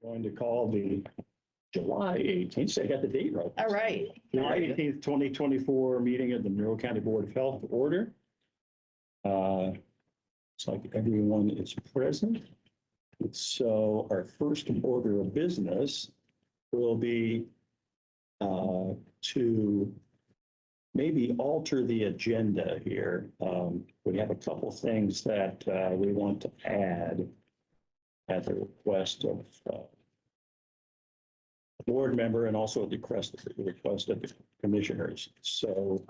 Going to call the July 18th, so I got the date right. All right. July 18th, 2024 meeting of the Monroe County Board of Health to order. It's like everyone is present. So our first order of business will be to maybe alter the agenda here. We have a couple things that we want to add at the request of a board member and also at the request of the commissioners. So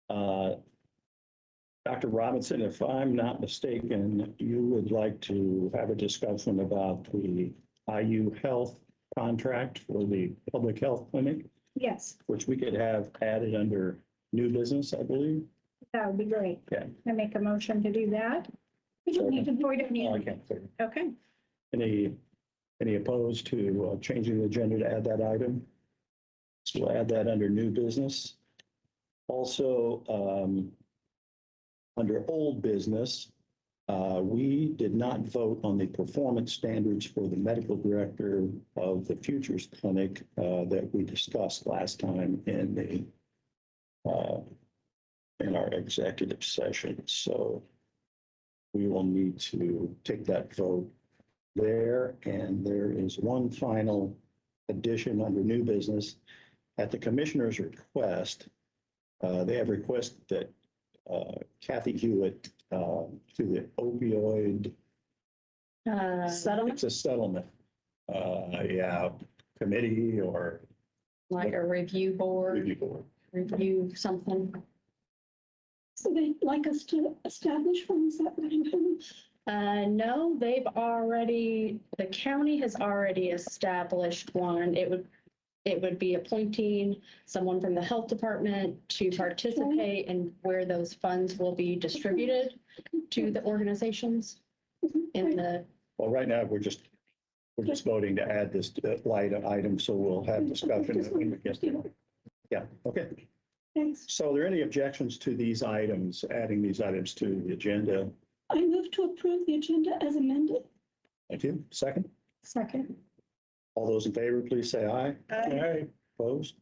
Dr. Robinson, if I'm not mistaken, you would like to have a discussion about the IU Health contract for the public health clinic, Yes, which we could have added under new business, I believe. that would be great. Okay. I make a motion to do that. We don't need to void any. Okay. Okay, Any opposed to changing the agenda to add that item? So we'll add that under new business. Also, under old business, we did not vote on the performance standards for the medical director of the Futures Clinic that we discussed last time in our executive session. So we will need to take that vote there. And there is one final addition under new business. At the commissioner's request, they have requested that Kathy Hewitt to the opioid. Settlement, It's a settlement. Committee or like a review board, review board. review something. so they'd like us to establish one, is that what I'm hearing? No, the county has already established one. It would be appointing someone from the health department to participate in where those funds will be distributed to the organizations in the, Well, right now, we're just voting to add this light item, so we'll have discussion when we get there. Yeah, okay. Thanks. So are there any objections to these items, adding these items to the agenda? I move to approve the agenda as amended. Thank you. Second? Second. All those in favor, please say aye. Aye. Opposed?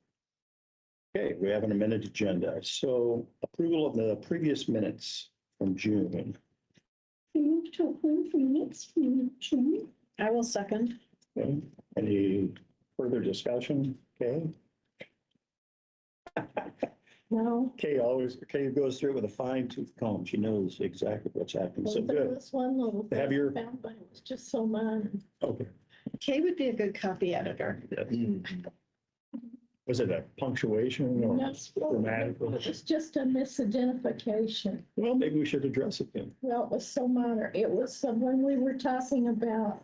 Okay, we have an amended agenda. So approval of the previous minutes from June. I move to approve the minutes from June. I will second. Okay. Any further discussion? Okay. No. Kay goes through it with a fine tooth comb. She knows exactly what's happening. So There good. was one little thing Have your- I found, but it was just so minor. Okay. Kay would be a good copy editor. Was it a punctuation or That's- grammatical? It's just a misidentification. Well, maybe we should address it then. Well, it was so minor. It was when we were talking about,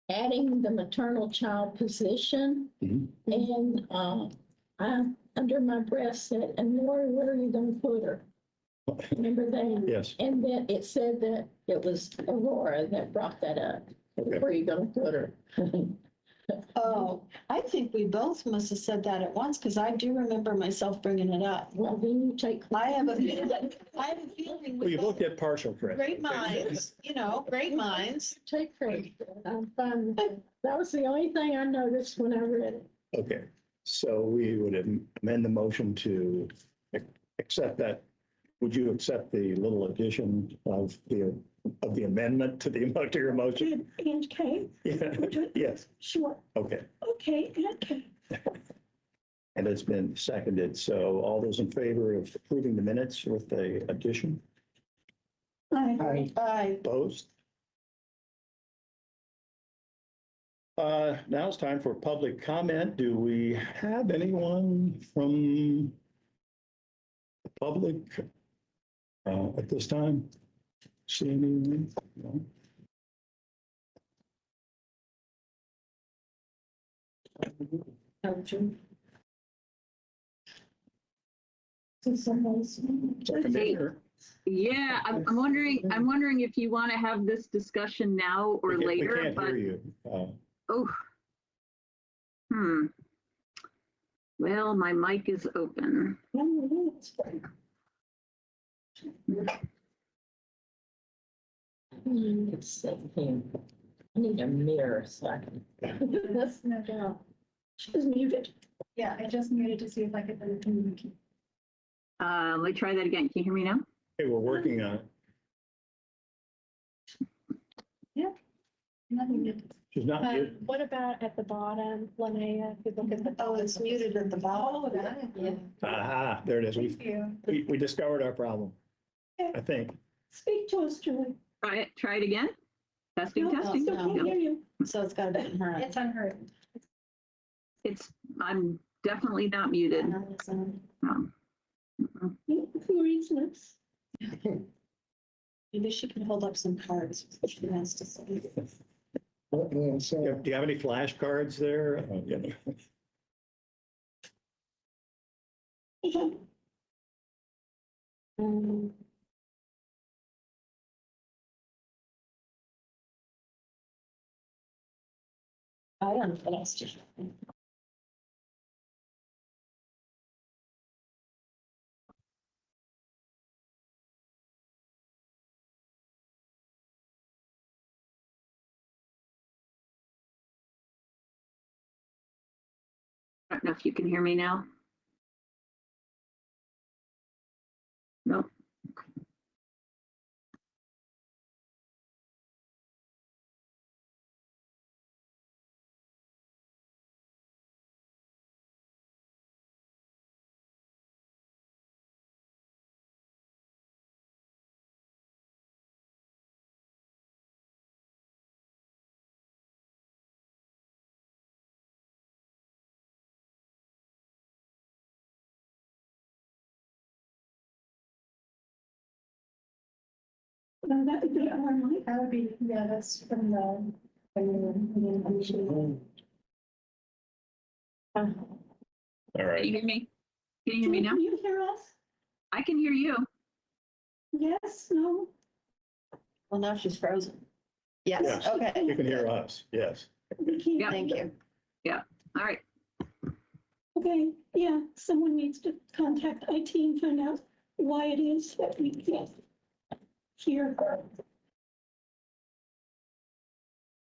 adding the maternal child position. Mhm. And, I, under my breath said, and Lori, where are you gonna put her? Remember that? Yes. And then it said that it was Aurora that brought that up. Okay. Where are you gonna put her? Oh, I think we both must have said that at once, because I do remember myself bringing it up. Well, then you take. I have a feeling. Well, you've looked at partial credit. Great minds, great minds. Take credit. I'm fine with that. That was the only thing I noticed when I read it. Okay, so we would amend the motion to accept that. Would you accept the little addition of the amendment to your motion? And Kay? Yeah. Yes, Sure. okay. Okay, and Kay. And it's been seconded. So all those in favor of approving the minutes with the addition? Aye. Aye. Opposed? Now it's time for public comment. Do we have anyone from the public at this time? See anyone? No? Commissioner? Yeah, I'm wondering if you want to have this discussion now or We later, can't but, hear you. oh. Well, my mic is open. It's 17. I need a mirror so I can. That's no doubt. She was muted. Yeah, I just muted to see if I could. Let me try that again. Can you hear me now? Okay, we're working on it. Nothing. She's not muted. What about at the bottom, Linnea, if you look at the. Oh, it's muted at the bottom. Oh, that. Yeah. Aha, there it is. Thank you. We discovered our problem, I think. Speak to us, Julie. Try it again. Testing, No, testing. no. Can't hear you. So it's gotta be in her. It's unheard. I'm definitely not muted. No. Who reads lips? Maybe she can hold up some cards. She wants to say. Do you have any flashcards there? I don't know what else to do. I don't know if you can hear me now. No. That would be our mic. That would be, yeah, that's from the. All Can right. you hear me? Can you hear me now? Can you hear us? I can hear you. Yes, no? Well, now she's frozen. Yes, Yes. okay. You can hear us, yes. We can't. Yeah. Thank you. All right. Okay, yeah, someone needs to contact IT and find out why it is that we can't hear.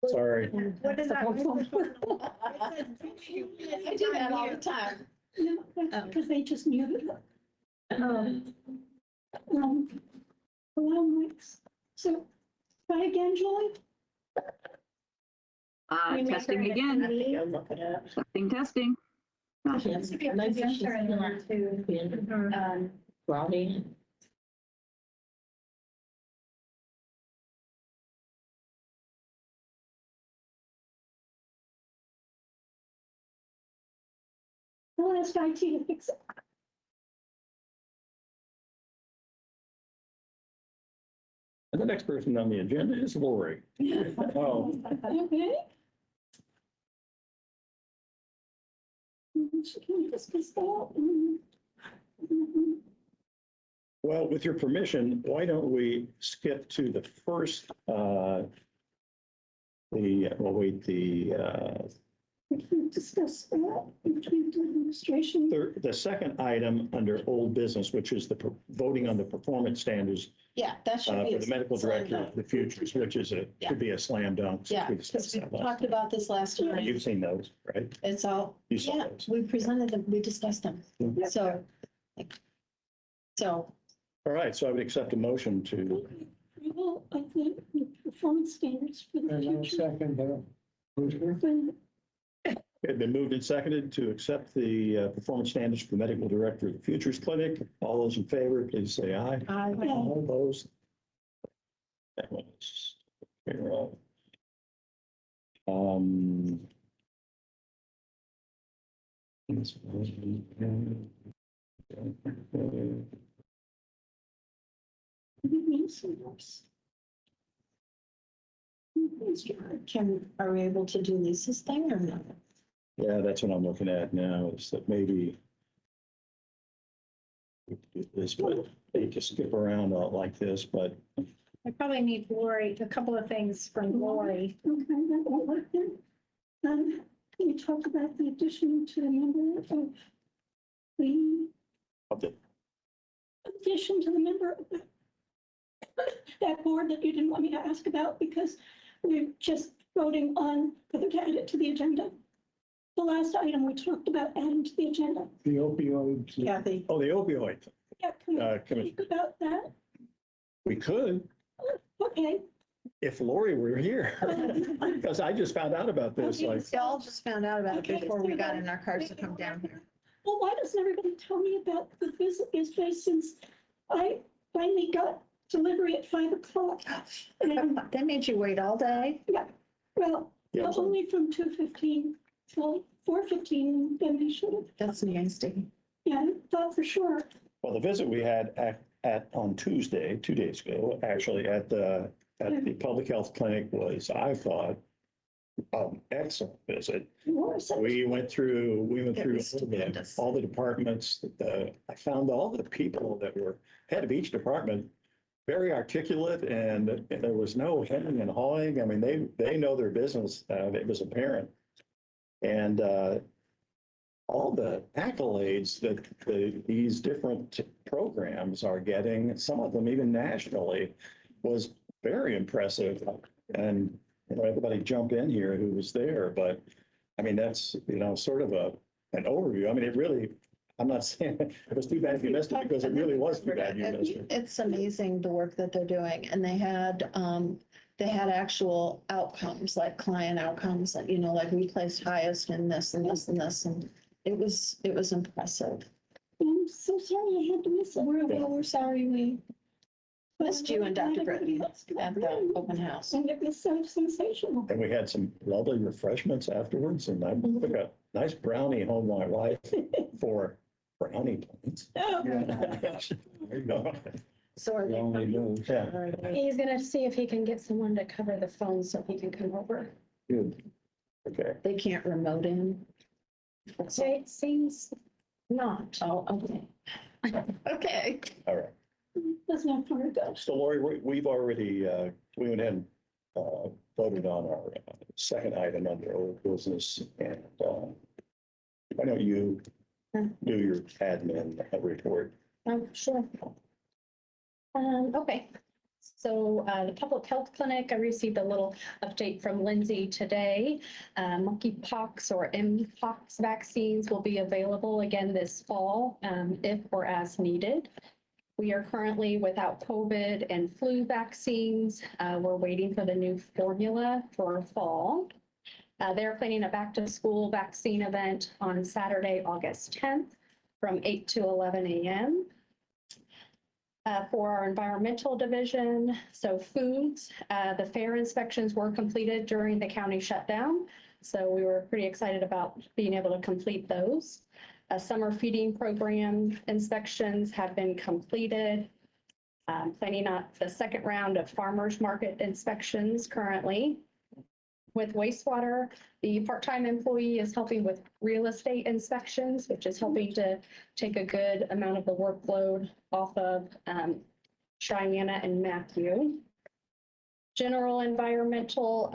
Sorry. What is that? I do that all the time. No, that's because they just muted her. Allow mics. So, try again, Julie? Testing again. Look it up. Testing, testing. Seems to be a presenter in there too. Robbie. I'll ask IT to fix it. And the next person on the agenda is Lori. Oh, Okay. She can discuss that. well, with your permission, why don't we skip to the first, we can discuss that between the administration. the second item under old business, which is the voting on the performance standards Yeah, that should be. for the medical slam director dunk. of the futures, which is should be a slam dunk. since Yeah, we because discussed we that last talked time. about this last time. You've seen those, right? It's all, You saw yeah, those. we presented them, we discussed them. Mhm. So, All right, so I would accept a motion to, Approval of the performance standards for the future. it's been moved and seconded to accept the performance standards for the medical director of the Futures Clinic. All those in favor, please say aye. All opposed? That one is taken care of. are we able to do Lisa's thing or not? Yeah, that's what I'm looking at now, is that maybe we could do this, but they just skip around like this, but I probably need Lori, a couple of things from Lori. Okay, that won't work then. Can you talk about the addition to the member of the of the addition to the member of the that board that you didn't want me to ask about because we're just voting on whether to add it to the agenda. The last item we talked about adding to the agenda. The opioid. Kathy. Oh, the opioid. Yeah, can Can we we- speak about that? We could, Okay. if Lori were here, because I just found out about this, like, We all just found out about it Okay, before we so got then- in our cars to come down here. Well, why doesn't everybody tell me about the visit yesterday since I finally got delivery at 5 o'clock? And, They made you wait all day? well, yeah, not only from 2:15 till 4:15, then they should have, That's nasty. yeah, I thought for sure. well, the visit we had on Tuesday, 2 days ago, actually, at the public health clinic was, I thought, excellent visit. We went through It was all stupendous. all the departments. I found all the people that were head of each department very articulate, and there was no hemming and hawing. I mean, they know their business. It was apparent. And all the accolades that these different programs are getting, some of them even nationally, was very impressive. And everybody jump in here who was there, but I mean, that's, sort of an overview. I mean, it really, I'm not saying it was too bad you missed it, because it really was too bad you missed it. It's amazing the work that they're doing, and they had actual outcomes, like client outcomes, that, like we placed highest in this and this and this, and it was impressive. I'm so sorry I had to miss it. We're sorry we missed you and Dr. Britton That's good. at the open house. And it was so sensational. And we had some lovely refreshments afterwards, and I took a nice brownie home my wife for brownie points. Oh, There you go. So are they coming? Yeah, Or are they- He's gonna see if he can get someone to cover the phone so he can come over. good. Okay. They can't remote in? It seems not. Oh, okay. Okay. All right. that's not far to go. So Lori, we've already, we went ahead and voted on our second item under old business, and why don't you do your admin report? Oh, sure. Okay, so the public health clinic, I received a little update from Lindsay today. Monkeypox or Mpox vaccines will be available again this fall, if or as needed. We are currently without COVID and flu vaccines. We're waiting for the new formula for fall. They're planning a back to school vaccine event on Saturday, August 10th from 8 to 11 a.m. For our environmental division, so foods, the fair inspections were completed during the county shutdown. So we were pretty excited about being able to complete those. Summer feeding program inspections have been completed. Planning on the second round of farmers market inspections currently. With wastewater, the part-time employee is helping with real estate inspections, which is helping to take a good amount of the workload off of Cheyenne and Matthew. General environmental,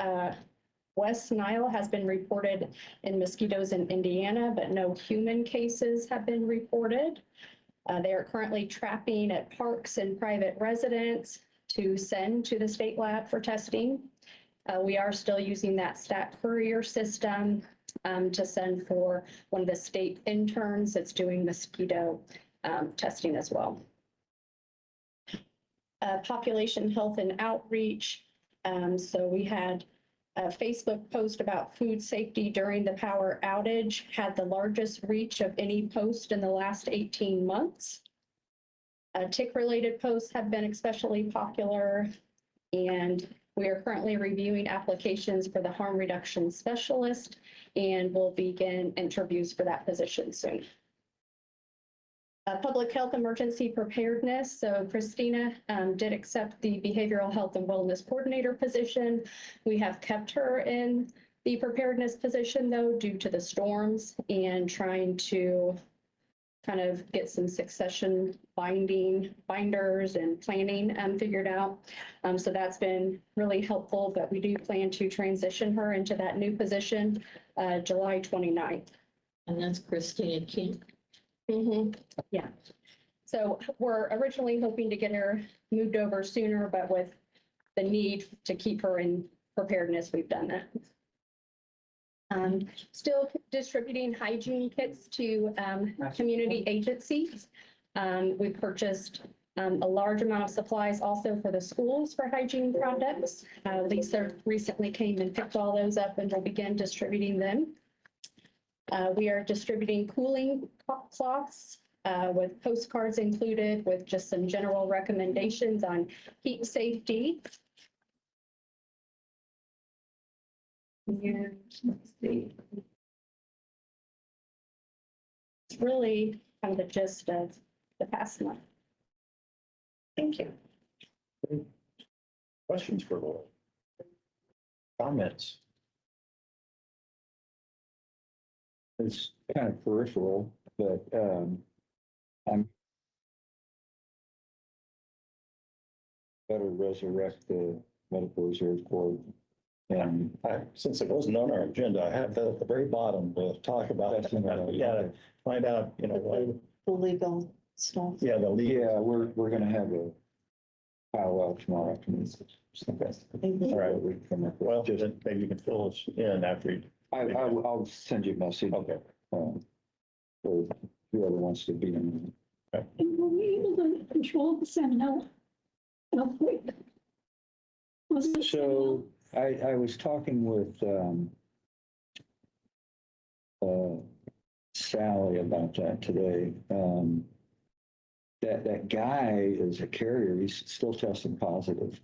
West Nile has been reported in mosquitoes in Indiana, but no human cases have been reported. They are currently trapping at parks and private residents to send to the state lab for testing. We are still using that stat courier system to send for one of the state interns that's doing mosquito testing as well. Population health and outreach. So we had a Facebook post about food safety during the power outage, had the largest reach of any post in the last 18 months. Tick-related posts have been especially popular, and we are currently reviewing applications for the harm reduction specialist, and we'll begin interviews for that position soon. Public health emergency preparedness. So Christina did accept the behavioral health and wellness coordinator position. We have kept her in the preparedness position though, due to the storms and trying to kind of get some succession binders and planning figured out. So that's been really helpful, but we do plan to transition her into that new position July 29th. And that's Christina King. Yeah. So we're originally hoping to get her moved over sooner, but with the need to keep her in preparedness, we've done that. Still distributing hygiene kits to community agencies. We purchased a large amount of supplies also for the schools for hygiene products. Lisa recently came and picked all those up and will begin distributing them. We are distributing cooling cloths with postcards included with just some general recommendations on heat safety. And let's see. It's really kind of the gist of the past month. Thank you. Questions for Laura? Comments? It's kind of peripheral, but I'm better resurrect the medical reserve corps. And Since it wasn't on our agenda, I have that at the very bottom to talk about. That's in there. We gotta find out, why, The legal stuff. yeah, the legal. yeah, we're gonna have a powwow tomorrow afternoon. All right. We can come up with Well, just, then maybe you can fill us in after you. I'll send you a message. Okay. For whoever wants to be in. And were we able to control the salmonella outbreak? Was it So I was talking with Sally about that today. That guy is a carrier. He's still testing positive.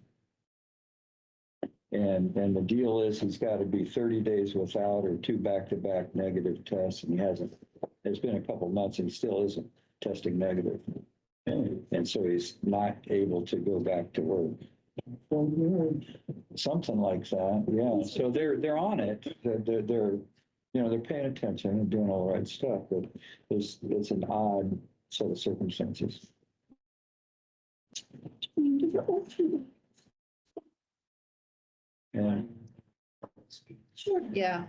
And the deal is he's got to be 30 days without or 2 back-to-back negative tests. And he hasn't, it's been a couple months and he still isn't testing negative. And so he's not able to go back to work. Something like that, yeah. So they're on it. They're paying attention and doing all the right stuff, but it's an odd set of circumstances. And Sure. Yeah,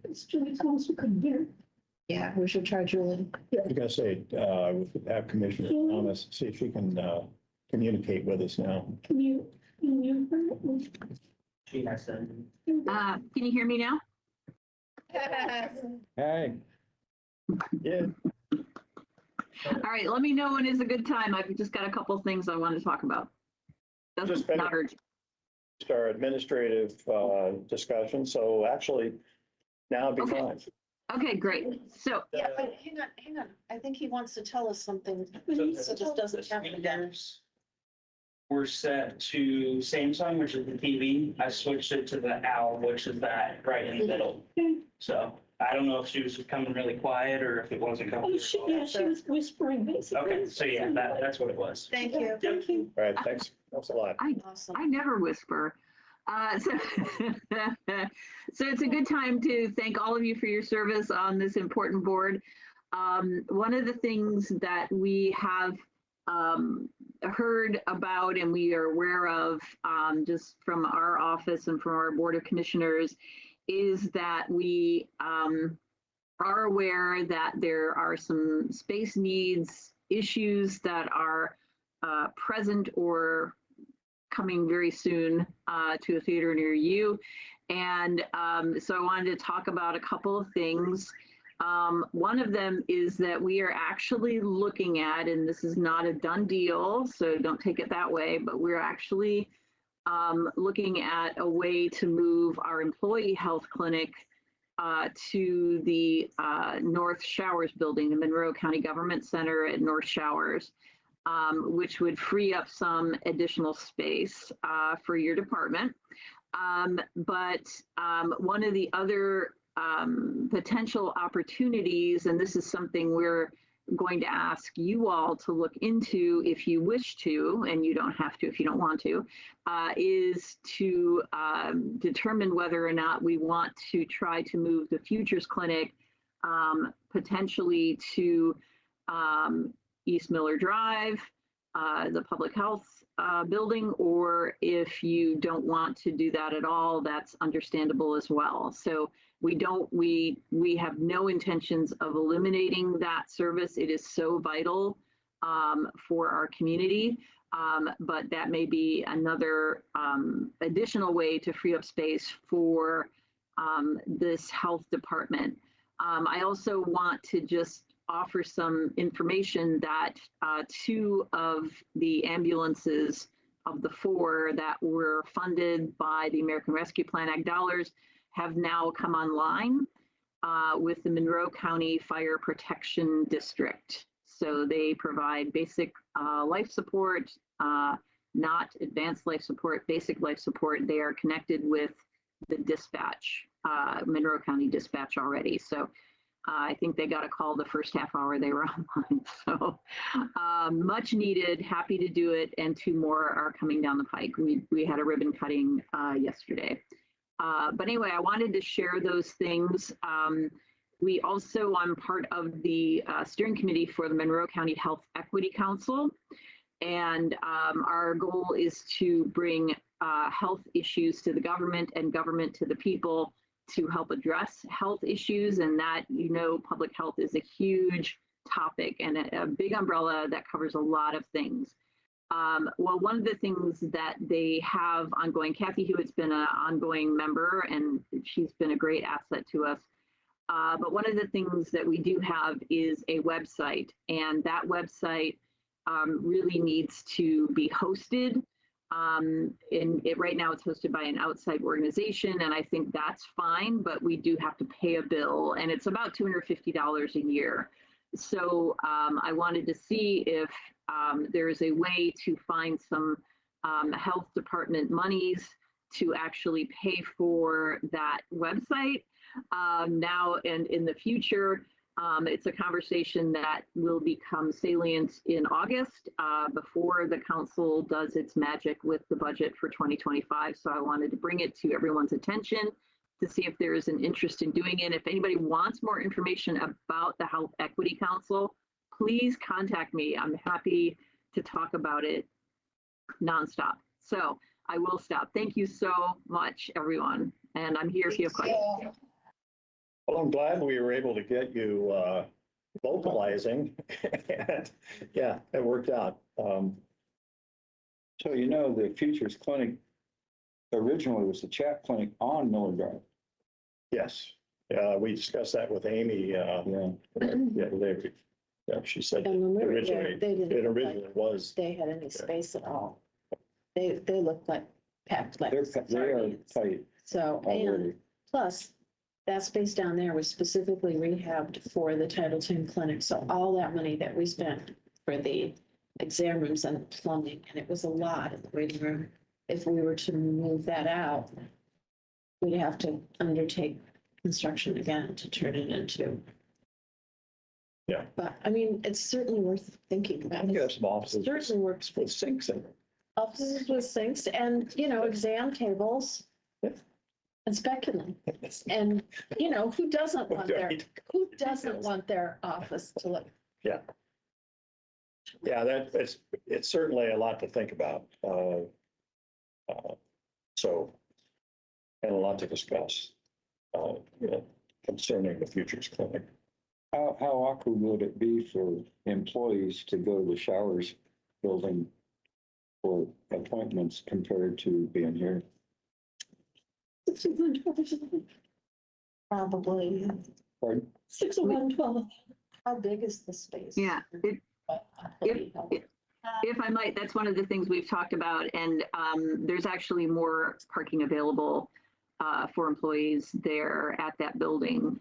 It's Julie Thomas who couldn't hear. yeah, we should try Julie. I gotta say, have Commissioner Thomas, see if she can communicate with us now. Can you hear? She has them. Can you hear me now? hey, Yeah. All right, let me know when is a good time. I've just got a couple of things I want to talk about. Just That's not urgent. Our administrative discussion, so actually now it'd be Okay. fine. Okay, great. So, Yeah, but hang on. I think he wants to tell us something. So So this doesn't happen again. We're set to Samsung, which is the TV. I switched it to the OWL, which is that right in the middle. So I don't know if she was coming really quiet or if it wasn't coming. Oh, she was whispering basically. Okay, so yeah, that's what it was. Thank you. Thank you. All right, thanks a lot. Awesome. I never whisper. So it's a good time to thank all of you for your service on this important board. One of the things that we have heard about and we are aware of just from our office and from our Board of Commissioners is that we are aware that there are some space needs issues that are present or coming very soon to a theater near you. And so I wanted to talk about a couple of things. One of them is that we are actually looking at, and this is not a done deal, so don't take it that way, but we're actually looking at a way to move our employee health clinic to the North Showers building, the Monroe County Government Center at North Showers, which would free up some additional space for your department. But one of the other potential opportunities, and this is something we're going to ask you all to look into if you wish to, and you don't have to if you don't want to, is to determine whether or not we want to try to move the Futures Clinic potentially to East Miller Drive, the public health building, or if you don't want to do that at all, that's understandable as well. So we have no intentions of eliminating that service. It is so vital for our community. But that may be another additional way to free up space for this health department. I also want to just offer some information that 2 of the ambulances of the 4 that were funded by the American Rescue Plan Act dollars have now come online with the Monroe County Fire Protection District. So they provide basic life support, not advanced life support, basic life support. They are connected with the dispatch, Monroe County dispatch already. So I think they got a call the first half hour they were online. So much needed, happy to do it. And 2 more are coming down the pike. We had a ribbon cutting yesterday. But anyway, I wanted to share those things. We also, I'm part of the steering committee for the Monroe County Health Equity Council. And our goal is to bring health issues to the government and government to the people to help address health issues. And that, public health is a huge topic and a big umbrella that covers a lot of things. Well, one of the things that they have ongoing, Kathy Hewitt's been an ongoing member and she's been a great asset to us. But one of the things that we do have is a website, and that website really needs to be hosted. Right now it's hosted by an outside organization, and I think that's fine, but we do have to pay a bill, and it's about $250 a year. So I wanted to see if there's a way to find some health department monies to actually pay for that website now and in the future. It's a conversation that will become salient in August before the council does its magic with the budget for 2025. So I wanted to bring it to everyone's attention to see if there is an interest in doing it. If anybody wants more information about the Health Equity Council, please contact me. I'm happy to talk about it nonstop. So I will stop. Thank you so much, everyone. And I'm here if you have questions. Well, I'm glad we were able to get you vocalizing. And yeah, it worked out. So, the Futures Clinic originally was the chat clinic on Miller Drive. Yes, we discussed that with Amy. She said And when we were there, originally, they didn't it look originally like was. they had any space at all. They looked like packed like They are sardines. tight So, already. and plus, that space down there was specifically rehabbed for the Title X clinic. So all that money that we spent for the exam rooms and plumbing, and it was a lot in the waiting room. If we were to move that out, we'd have to undertake construction again to turn it into. Yeah. But I mean, it's certainly worth thinking about. We got some offices Certainly works with sinks in it. offices with sinks and, exam tables. Yeah. And speculum. And, who doesn't want their office to look? Yeah. Yeah, it's certainly a lot to think about. So, and a lot to discuss concerning the Futures Clinic. How awkward would it be for employees to go to the showers building for appointments compared to being here? Probably. Pardon? 60112. How big is the space? Yeah, if I might, that's one of the things we've talked about, and there's actually more parking available for employees there at that building.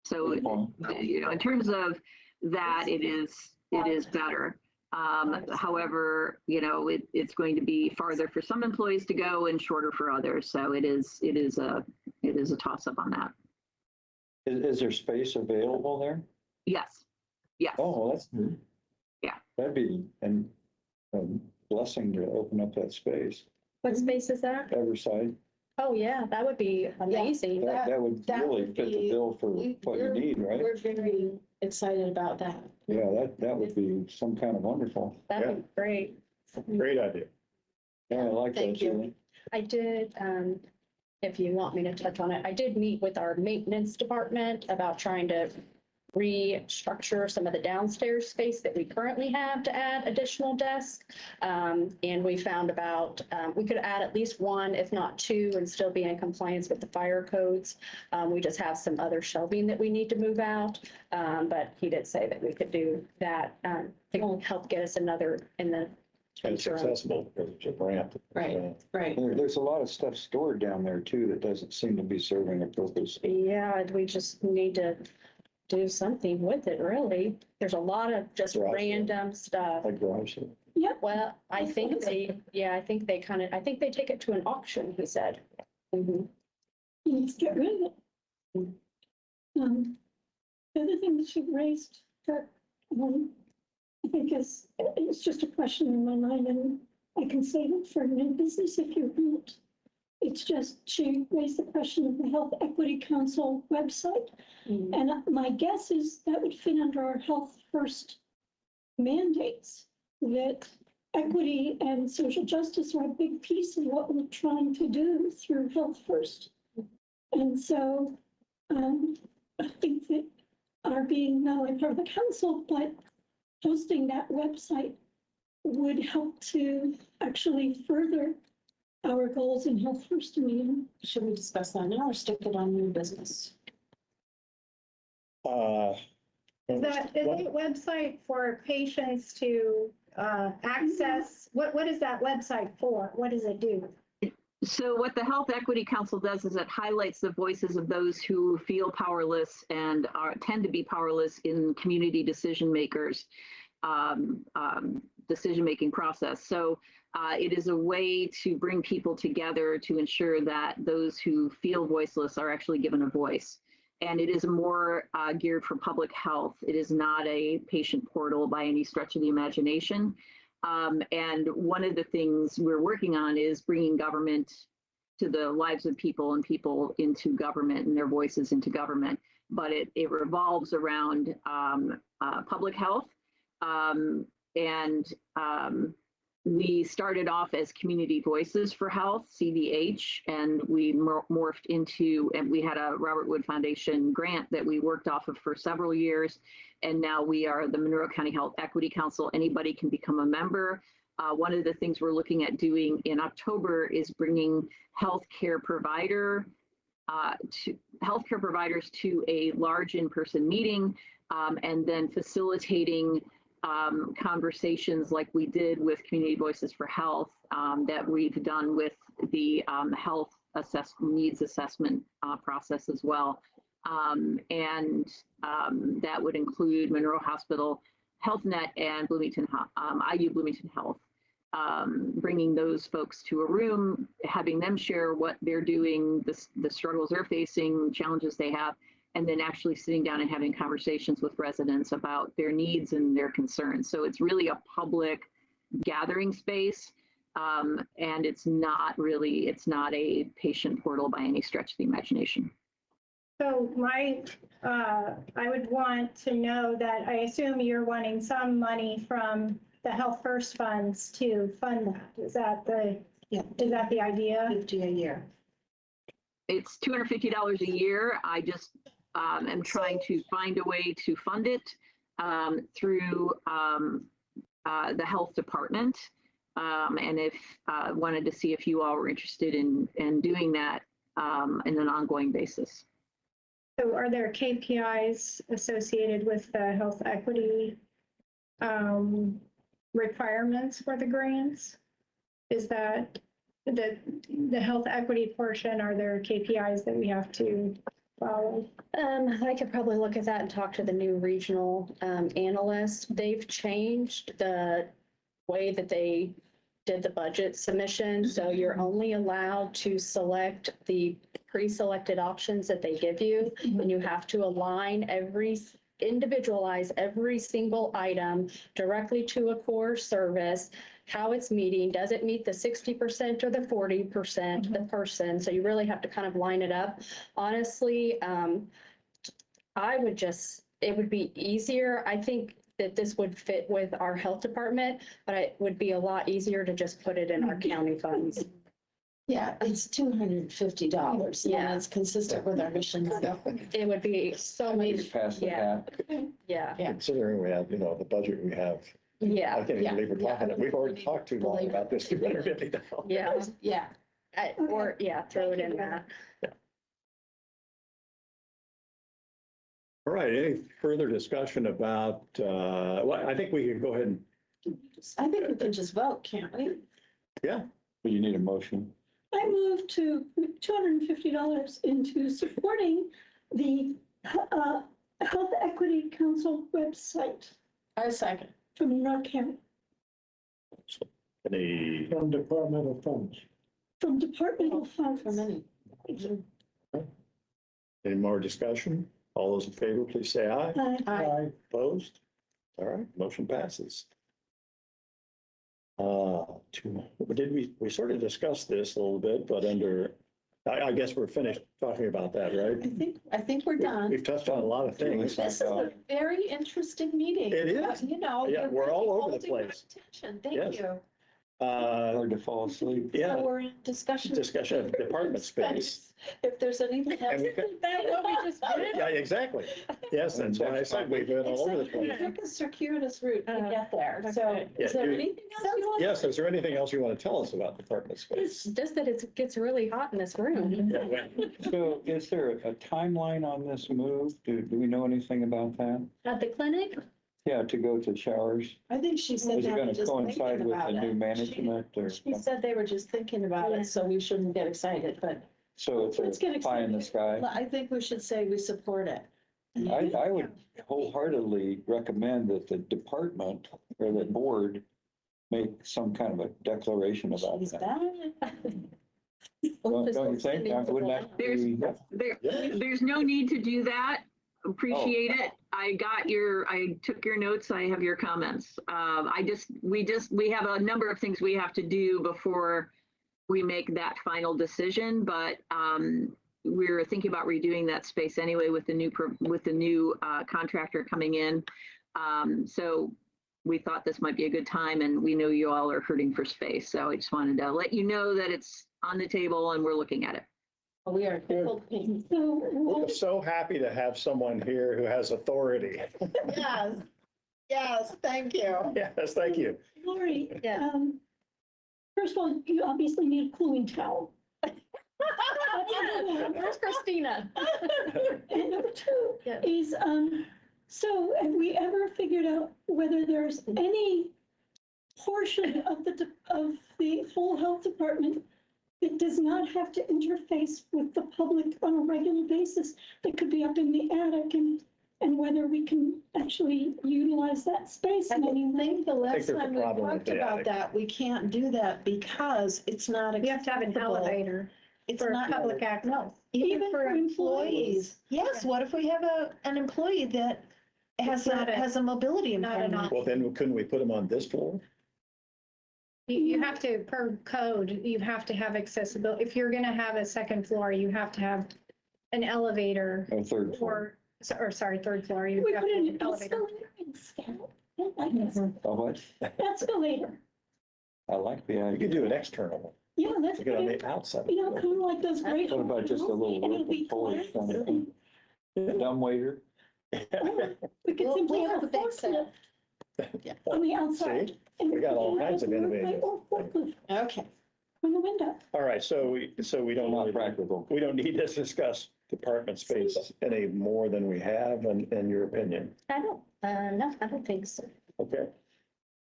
So, in terms of that, it is better. However, it's going to be farther for some employees to go and shorter for others. So it is a toss up on that. Is there space available there? Yes. Yes. Oh, that's. Yeah. That'd be a blessing to open up that space. What space is that? Everside. Oh, yeah, that would be amazing. That would really fit the bill for what you need, right? We're very excited about that. Yeah, that would be some kind of wonderful. That'd be great. Great idea. Yeah, I like that. Thank you. Julie. I did, if you want me to touch on it, I did meet with our maintenance department about trying to restructure some of the downstairs space that we currently have to add additional desks. And we found we could add at least one, if not two, and still be in compliance with the fire codes. We just have some other shelving that we need to move out. But he did say that we could do that to help get us another in the. And it's accessible because it's a ramp. Right. Right. There's a lot of stuff stored down there too that doesn't seem to be serving a purpose. Yeah, we just need to do something with it, really. There's a lot of just Garage sale. random stuff. Like garage sale. Yep. Well, I think they take it to an auction, he said. Mhm. Let's get rid of it. The other thing that you raised that, I think it's just a question in my mind, and I can save it for new business if you want. It's just, she raised the question of the Health Equity Council website. And my guess is that would fit under our Health First mandates, that equity and social justice are a big piece of what we're trying to do through Health First. And so I think that our being not only part of the council, but hosting that website would help to actually further our goals in Health First Meeting. Should we discuss that now or stick it on new business? Is it a website for patients to access? What is that website for? What does it do? So what the Health Equity Council does is it highlights the voices of those who feel powerless and tend to be powerless in community decision makers, decision-making process. So it is a way to bring people together to ensure that those who feel voiceless are actually given a voice. And it is more geared for public health. It is not a patient portal by any stretch of the imagination. And one of the things we're working on is bringing government to the lives of people and people into government and their voices into government. But it revolves around public health. We started off as Community Voices for Health, CVH, and we morphed into, and we had a Robert Wood Foundation grant that we worked off of for several years. And now we are the Monroe County Health Equity Council. Anybody can become a member. One of the things we're looking at doing in October is bringing healthcare providers to a large in-person meeting, and then facilitating conversations like we did with Community Voices for Health, that we've done with the health needs assessment process as well. That would include Monroe Hospital, HealthNet, and IU Bloomington Health. Bringing those folks to a room, having them share what they're doing, the struggles they're facing, challenges they have, and then actually sitting down and having conversations with residents about their needs and their concerns. So it's really a public gathering space, and it's not a patient portal by any stretch of the imagination. So I would want to know that, I assume you're wanting some money from the Health First funds to fund that. Is that the idea? 50 a year. It's $250 a year. I just am trying to find a way to fund it through the health department. And if wanted to see if you all were interested in doing that in an ongoing basis. So are there KPIs associated with the health equity requirements for the grants? Is that the health equity portion, are there KPIs that we have to follow? I could probably look at that and talk to the new regional analyst. They've changed the way that they did the budget submission. So you're only allowed to select the pre-selected options that they give you, and you have to individualize every single item directly to a core service, how it's meeting, does it meet the 60% or the 40%, the person? So you really have to kind of line it up. Honestly, it would be easier. I think that this would fit with our health department, but it would be a lot easier to just put it in our county funds. Yeah, it's $250. Yeah. And it's consistent with our mission. It would be so We much, passed the yeah. hat. yeah, Considering we have, the budget we have, I yeah, can't even believe we're talking, we've already talked too long about this $250. yeah. Yeah. Or, yeah, throw it in that. All right, any further discussion about, well, I think we can go ahead and, I think we can just vote, can't we? You need a motion. I move to $250 into supporting the Health Equity Council website I second. from Monroe County, any, From departmental funds. from departmental funds. For many. any more discussion? All those in favor, please say aye. Aye. Opposed? All right, motion passes. We sort of discussed this a little bit, but I guess we're finished talking about that, right? I think we're done. We've touched on a lot of things. This is a very interesting meeting. It is. You know. Yeah, you're we're all really over the holding my place. attention. Yes. Thank you. Hard to fall asleep. Yeah, So we're in discussion. discussion of department space. If there's anything else. And we Isn't that what we just did? Yeah, exactly. Yes, that's why I said we've been all over the Except we place. took a circuitous route to get there. So Okay. is Yeah, there you- anything else you want? Yes, is there anything else you want to tell us about department space? It's just that it gets really hot in this room. Yeah, well, So is there a timeline on this move? Do we know anything about that? At the clinic, Yeah, to go to showers? I think she said Is it they going were to just coincide thinking with about the new it. management or? She said they were just thinking about it, so we shouldn't get excited, but So Let's it's get a pie in the excited. sky? I think we should say we support it. I would wholeheartedly recommend that the department or the board make some kind of a declaration about She's that. back. Don't you think? Wouldn't that be? There's no need to do that. Appreciate it. I took your notes. I have your comments. We have a number of things we have to do before we make that final decision, but we're thinking about redoing that space anyway with the new contractor coming in. So we thought this might be a good time, and we know you all are hurting for space. So I just wanted to let you know that it's on the table and we're looking at it. We are tickled pink. So We're so happy to have someone here who has authority. Yes, yes, thank you. Yes, thank you. Lori, Yeah. first of all, you obviously need a cooling towel. Where's Christina? And number two Yeah. is, so have we ever figured out whether there's any portion of the whole health department that does not have to interface with the public on a regular basis, that could be up in the attic, and whether we can actually utilize that space I in any way? think the last there's a time we problem with talked the about attic. that, we can't do that because it's not. You have to have an acceptable. elevator It's for not. public access. No, Even for employees? Yes, what if we have an employee that has It's not a mobility not an impairment? Well, then couldn't we put them on this floor? You have to, per code, you have to have accessibility. If you're gonna have a second floor, you have to have an elevator A third floor. or sorry, third floor. You We have put to have an an elevator. escalator in Scout. I like this. Oh, what? Escalator. I like the You idea. could do an external one. Yeah, that's You get on great. the outside. You know, kind of like those great. What about just a little And it'll be rope pulley glass, kind of and- thing? Dumb waiter? or We could Well, simply we have have a a big set. forklift on the outside. See? and We got all can kinds of have a innovative or forklift Okay. from the window. All right, so we don't, Not really- practical. we don't need to discuss department space any more than we have, in your opinion. I don't, no, I don't think so. Okay,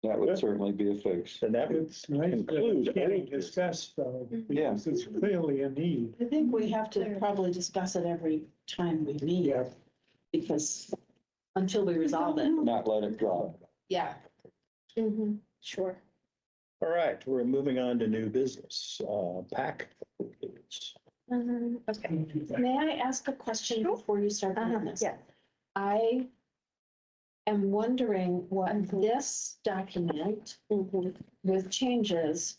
That would certainly be a fix. then that would It's nice that conclude. it's getting discussed though, Yeah. because it's clearly a need. I think we have to probably discuss it every time we meet. Yeah. Because until we resolve it. Not let it drop. Yeah. Mm-hmm, sure. All right, we're moving on to new business. PAC. Okay. May I ask a question before you start doing this? Yeah. I am wondering what this document with changes,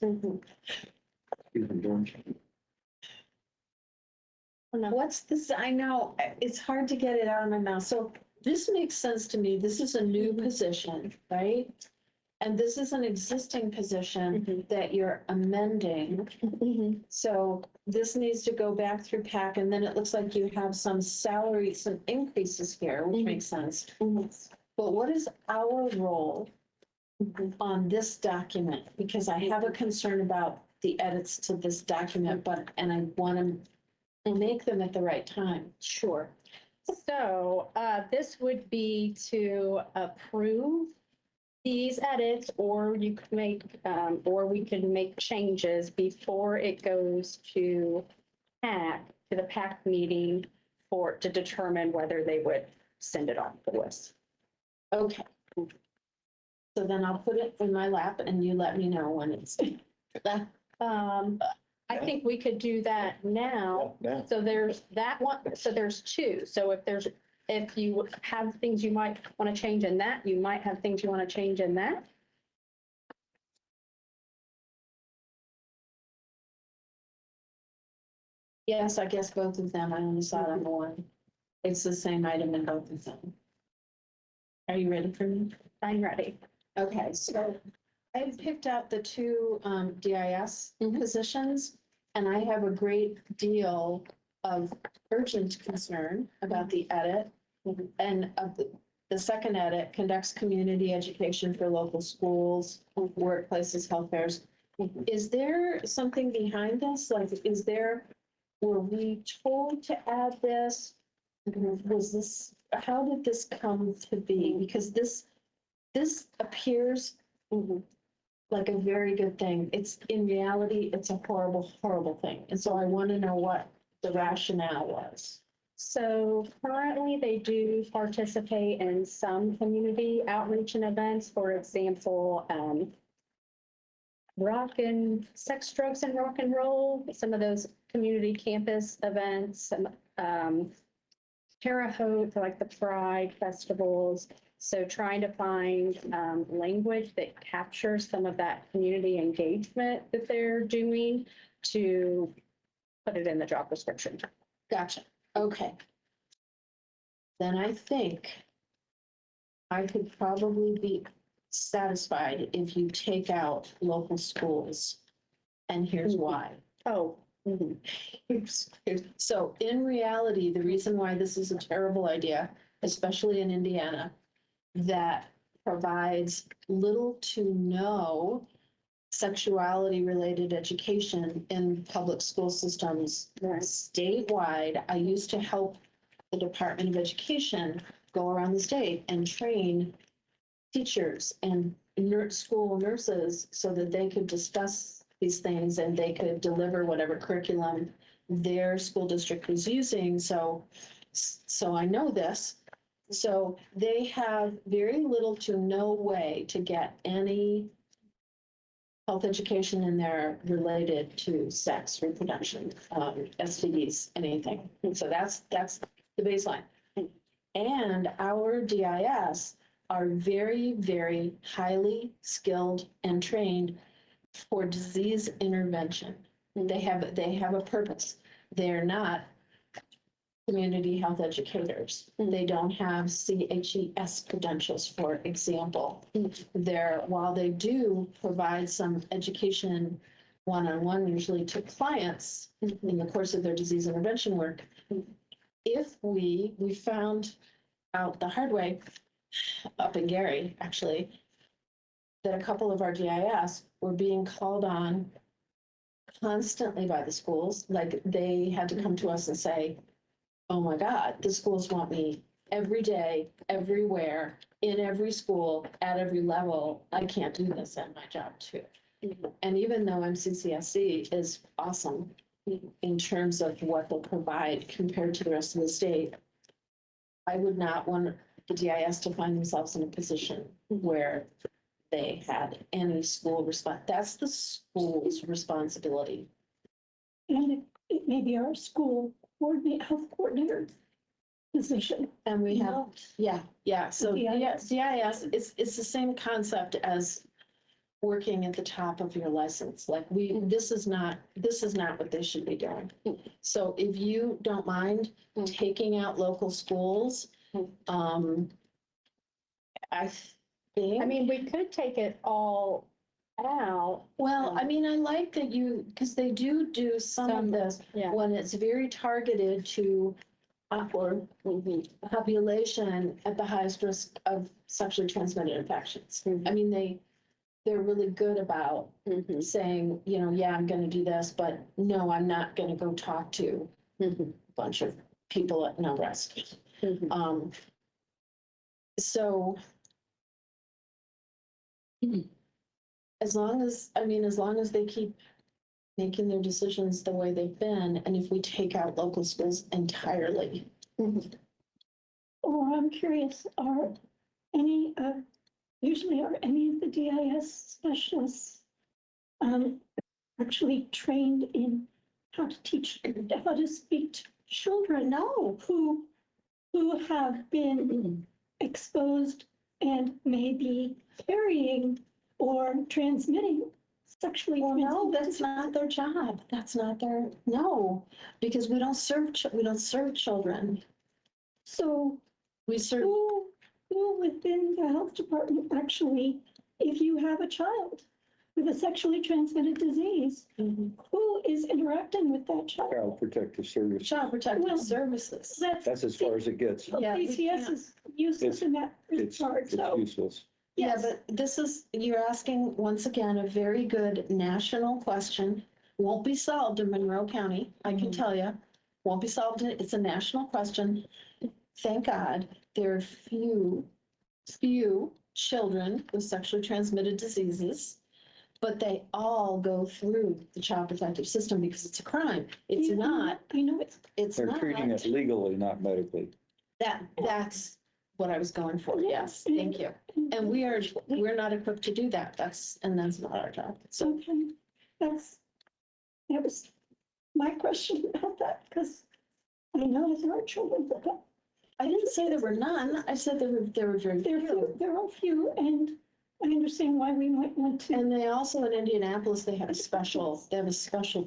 what's this? I know it's hard to get it out of my mouth. So this makes sense to me. This is a new position, right? And this is an existing position Mhm. that you're amending. Mhm. So this needs to go back through PAC, and then it looks like you have some salary, some increases here, which Mhm. makes sense. Mhm. But what is our role on this document? Because I have a concern about the edits to this document, and I want to make them at the right time. Sure. So this would be to approve these edits, or you could make, or we could make changes before it goes to the PAC meeting to determine whether they would send it off the list. Okay. So then I'll put it in my lap and you let me know when it's. I think we could do that now. Yeah. So there's that one, so there's two. So if you have things you might want to change in that, you might have things you want to change in that. Yes, I guess both of them. I only saw them one. It's the same item in both of them. Are you ready for me? I'm ready. Okay, so I picked out the two DIS positions, and I have a great deal of urgent concern about the edit. And of the second edit, conducts community education for local schools, workplaces, health fairs. Is there something behind this? Like, were we told to add this? How did this come to be? Because this appears like a very good thing. In reality, it's a horrible, horrible thing. And so I want to know what the rationale was. So currently they do participate in some community outreach and events, for example, sex, drugs, and rock and roll, some of those community campus events, Terre Haute, like the Pride festivals. So trying to find language that captures some of that community engagement that they're doing to put it in the job description. Gotcha. Okay. Then I think I could probably be satisfied if you take out local schools. And here's why. Oh. Mhm. So in reality, the reason why this is a terrible idea, especially in Indiana, that provides little to no sexuality-related education in public school systems statewide. I used to help the Department of Education go around the state and train teachers and school nurses so that they could discuss these things and they could deliver whatever curriculum their school district was using. So I know this. So they have very little to no way to get any health education in there related to sex, reproduction, STDs, anything. So that's the baseline. And our DIS are very, very highly skilled and trained for disease intervention. They have a purpose. They're not community health educators. They don't have CHES credentials, for example. While they do provide some education one-on-one, usually to clients in the course of their disease intervention work, if we found out the hard way up in Gary, actually, that a couple of our GIS were being called on constantly by the schools. Like, they had to come to us and say, oh my God, the schools want me every day, everywhere, in every school, at every level. I can't do this at my job too. And even though MCCSC is awesome in terms of what they'll provide compared to the rest of the state, I would not want the DIS to find themselves in a position where they had any school response. That's the school's responsibility. And it may be our school health coordinator position. And we have, yeah. So DIS. DIS, it's the same concept as working at the top of your license. Like, this is not what they should be doing. So if you don't mind taking out local schools, I mean, we could take it all out. Well, I mean, I like that because they do some of this Yeah. when it's very targeted to or population at the highest risk of sexually transmitted infections. I mean, they're really good about Mhm. saying, yeah, I'm gonna do this, but no, I'm not gonna go talk to a bunch of people at no risk. Mhm. So as long as they keep making their decisions the way they've been, and if we take out local schools entirely. Or I'm curious, usually are any of the DIS specialists actually trained in how to speak to children? No, who have been exposed and maybe carrying or transmitting sexually Well, no, transmitted that's not their job. That's not their, no, because we don't serve children. So We serve, who within the health department actually, if you have a child with a sexually transmitted disease, who is interacting with that child? Child Protective Service. Child Protective Well, Services. That's as far as it gets. Yeah, we PCS can't- is useless in that It's regard, so. useless. Yeah, Yes. but you're asking, once again, a very good national question. Won't be solved in Monroe County, I can tell you. Won't be solved, it's a national question. Thank God, there are few children with sexually transmitted diseases, but they all go through the child protective system because it's a crime. It's Yeah, not, I know it's, They're treating it legally, not medically. that's what I was going for, yes, thank you. And we're not equipped to do that, that's not our job, so. okay, that was my question about that, because I know there are children that got. I didn't say there were none, I said there were very few. There are few, and I understand why we might want to. And they also, in Indianapolis, they have a special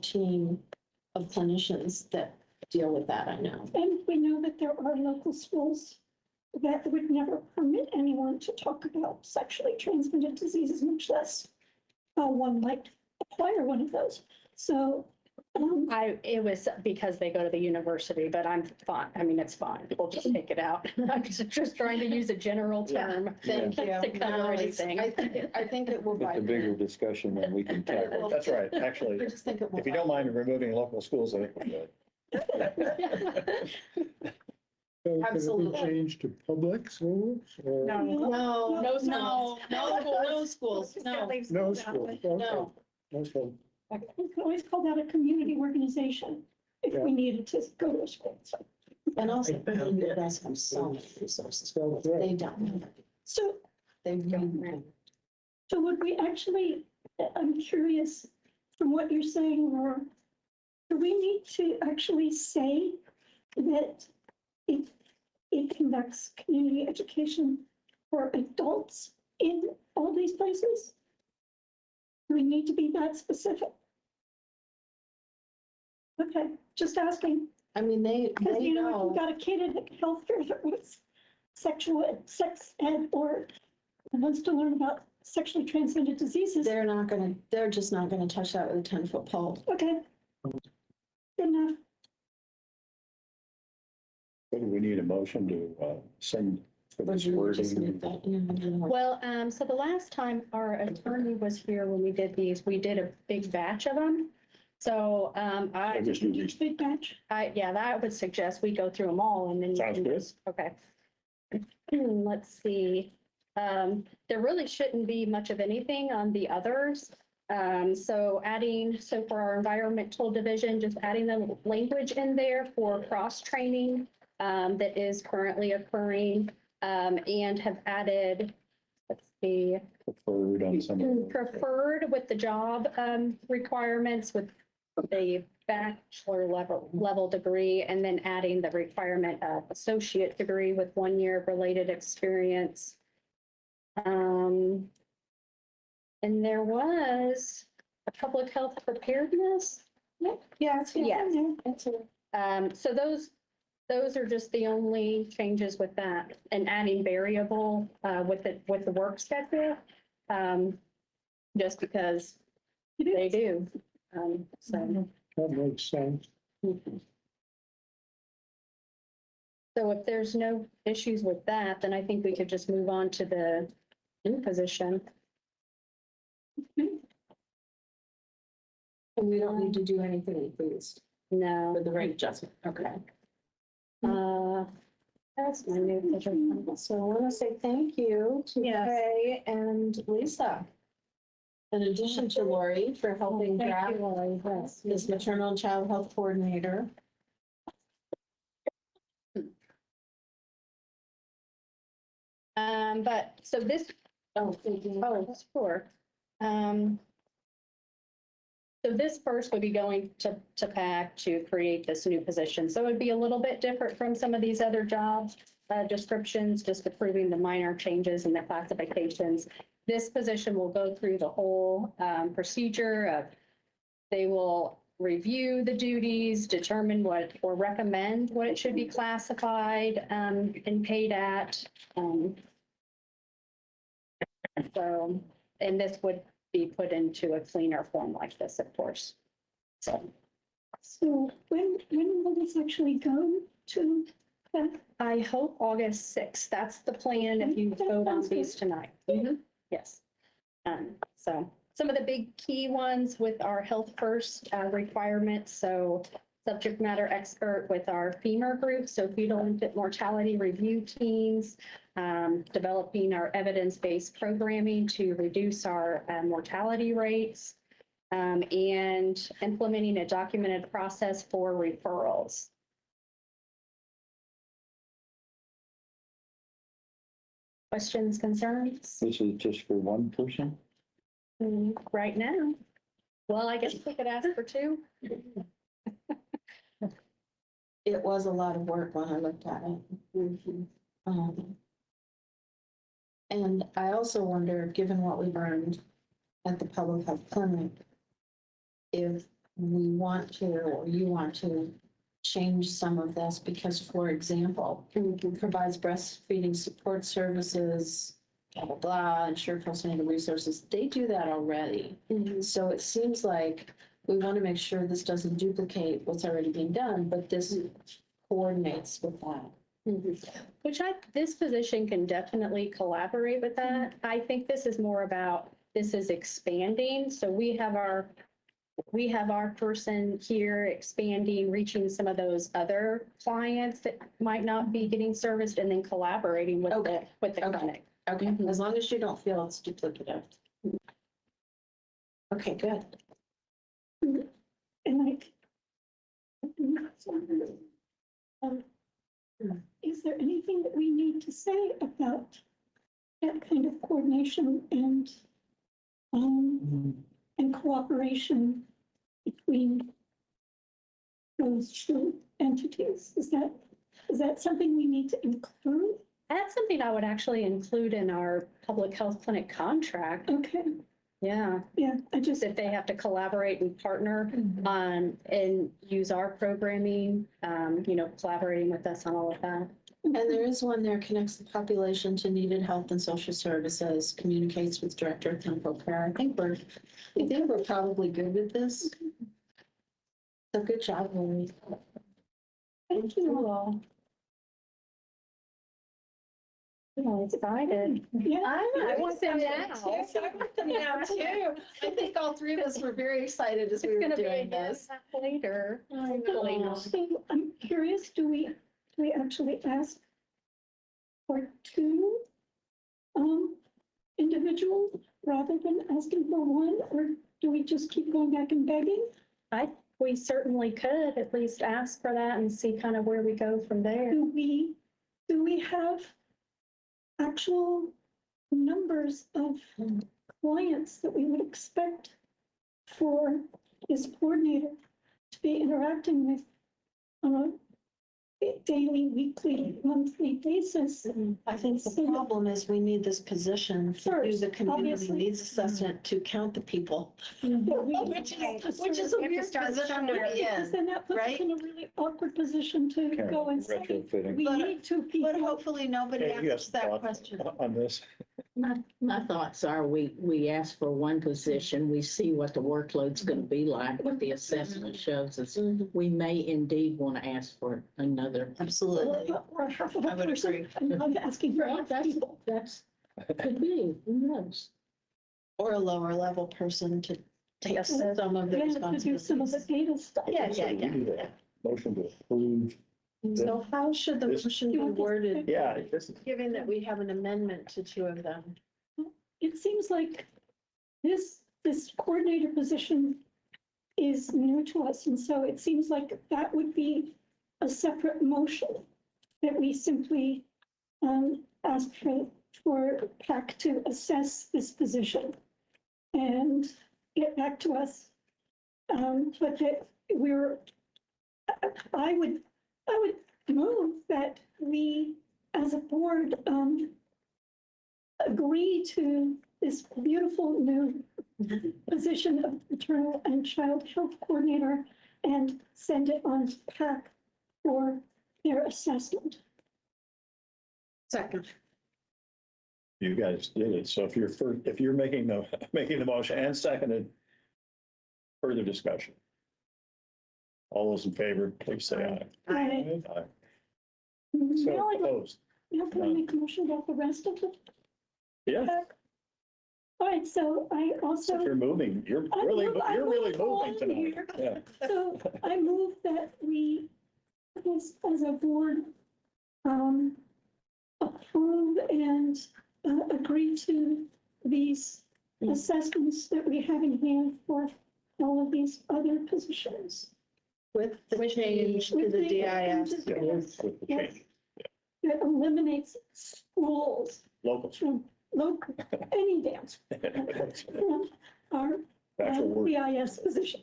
team of clinicians that deal with that, I know. And we know that there are local schools that would never permit anyone to talk about sexually transmitted diseases, much less one might acquire one of those. So, It was because they go to the university, but I'm fine. I mean, it's fine. We'll just take it out. I'm just trying to use a general term. Thank you. To cover No, it's- anything. I think it will. It's a bigger discussion than we can tackle. That's right, actually. I just think it will. If you don't mind removing local schools, I think we're good. So could it Absolutely. be changed to public schools or? No. No, No no schools, no. No schools, okay. No. No schools. we could always call that a community organization if we needed to go to a school. So, And also, it does have so many resources. So, They don't. so They don't. So would we actually, I'm curious, from what you're saying, Laura, do we need to actually say that it conducts community education for adults in all these places? Do we need to be that specific? Okay, just asking, I mean, they because if know. you've got a kid in healthcare that was sex ed or wants to learn about sexually transmitted diseases. They're just not gonna touch that with a 10-foot pole. Okay. Good enough. Whether we need a motion to send for Or this do we just wording. need that? Yeah, I don't know. Well, so the last time our attorney was here when we did these, we did a big batch of them. So, I just do these. Big batch. yeah, that I would suggest we go through them all and then. you Sounds can good. just- Okay. Let's see. There really shouldn't be much of anything on the others. So for our environmental division, just adding the language in there for cross-training that is currently occurring, and have added, let's see, Preferred on some of those. preferred with the job requirements with the bachelor level degree, and then adding the requirement of associate degree with 1 year of related experience. And there was a public health preparedness. Yeah, it's Yes. in there. So those those are just the only changes with that, and adding variable with the work schedule. Just because they do. So. That makes sense. So if there's no issues with that, then I think we could just move on to the new position. And we don't need to do anything with these No. for the rate adjustment. Okay. That's my new position. So I want to say thank you to Yes. Kay and Lisa. In addition to Lori for helping Thank draft you, Lori. Yes. this maternal and child health coordinator. But so this, sure. So this first would be going to PAC to create this new position. So it would be a little bit different from some of these other job descriptions, just approving the minor changes in the classifications. This position will go through the whole procedure of, they will review the duties, determine what, or recommend what it should be classified and paid at. So, and this would be put into a cleaner form like this, of course. So So when will this actually go to? I hope August 6th. That's the plan if you vote on these tonight. Yes. So some of the big key ones with our health first requirements. So subject matter expert with our FEMUR group. So fetal infant mortality review teams, developing our evidence-based programming to reduce our mortality rates, and implementing a documented process for referrals. Questions, concerns? This is just for one person? Right now. Well, I guess we could ask for two. It was a lot of work when I looked at it. And I also wonder, given what we've learned at the public health clinic, if we want to, or you want to change some of this, because, for example, provides breastfeeding support services, blah, blah, blah, ensure postnatal resources. They do that already. So it seems like we want to make sure this doesn't duplicate what's already being done, but this coordinates with that. Which this position can definitely collaborate with that. I think this is more about, this is expanding. So we have our person here expanding, reaching some of those other clients that might not be getting serviced, and then collaborating with the clinic. Okay, as long as you don't feel it's duplicative. Okay, good. And is there anything that we need to say about that kind of coordination and cooperation between those two entities? Is that something we need to include? That's something I would actually include in our public health clinic contract. Okay, Yeah. yeah, I just, That they have to collaborate and partner and use our programming, collaborating with us on all of that. And there is one there, connects the population to needed health and social services, communicates with director of clinical care. I think we're probably good with this. So good job, Lori. thank you all. I'm excited. Yeah, I want them now. too. I want them now too. I think all three of us were very excited as we were doing this. Later. so I'm curious, do we actually ask for two individuals rather than asking for one, or do we just keep going back and begging? We certainly could at least ask for that and see kind of where we go from there. Do we have actual numbers of clients that we would expect for this coordinator to be interacting with on daily, weekly, monthly basis. I think the problem is we need this position to do First, the community obviously. needs assessment to count the people. But we- Which is a We have to weird start position to somewhere. be Because in. then that puts us right? in a really awkward position to Kind go of and say, retrofitting. we But- need two people. But hopefully nobody Okay, you have asks that thoughts question. on this? My thoughts are, we ask for one position, we see what the workload's gonna be like, what the assessment shows us. We may indeed want to ask for another. Absolutely. Or half of a I would person. agree. And I'm asking for half That's, people. that's, could be, who knows? Or a lower level person to take Yes. some of the Yeah, to do some of the responsibilities. data stuff. Yeah, So we need a motion to approve. So how should the This- motion be worded, Yeah, this is, given that we have an amendment to two of them? It seems like this coordinator position is new to us, and so it seems like that would be a separate motion that we simply ask for PAC to assess this position and get back to us. But that I would move that we, as a board, agree to this beautiful new position of maternal and child health coordinator and send it on to PAC for their assessment. Second. you guys did it. So if you're making the motion and seconded, further discussion. All those in favor, please say aye. Right. Aye. Now So I'd like, opposed. now can I make a motion about the rest of it? Yeah, All right, so I if also, you're moving, you're I'm really moving moving on tonight. here. Yeah. so I move that we, as a board, approve and agree to these assessments that we have in hand for all of these other positions. With the change to With the the DIS. Yeah, with the change, That eliminates schools local. from local, any dance from our Actual word. BIS position.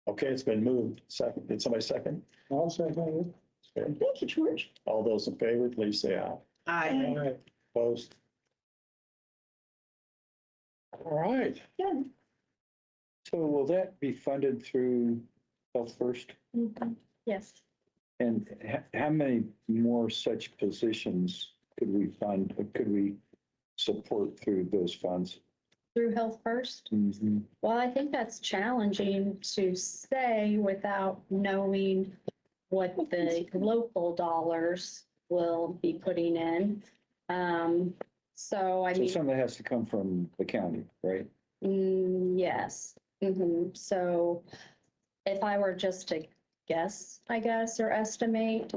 Okay, it's been moved. Second, did somebody second? I'll say that. Okay. Thank you, George. All those in favor, please say aye. Aye. All right. Opposed? All right. Yeah. So will that be funded through Health First? Yes. And how many more such positions could we fund, could we support through those funds? Through Health First? Well, I think that's challenging to say without knowing what the local dollars will be putting in. So I So mean, some of that has to come from the county, right? yes. So if I were just to guess, I guess, or estimate,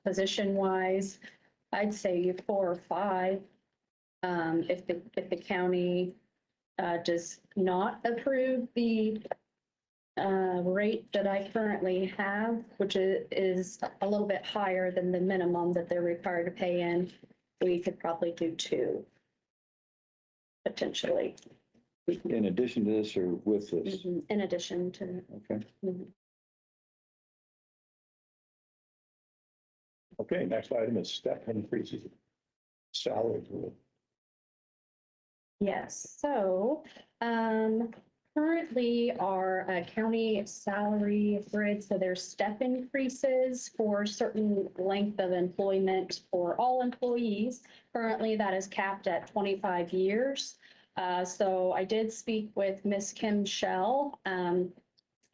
position wise, I'd say 4 or 5. If the county does not approve the rate that I currently have, which is a little bit higher than the minimum that they're required to pay in, we could probably do 2 potentially, In addition to this or with this? in addition to. Okay. Okay, next item is step increases. Salary. Yes, so currently our county salary grid, so there's step increases for certain length of employment for all employees. Currently, that is capped at 25 years. So I did speak with Ms. Kim Shell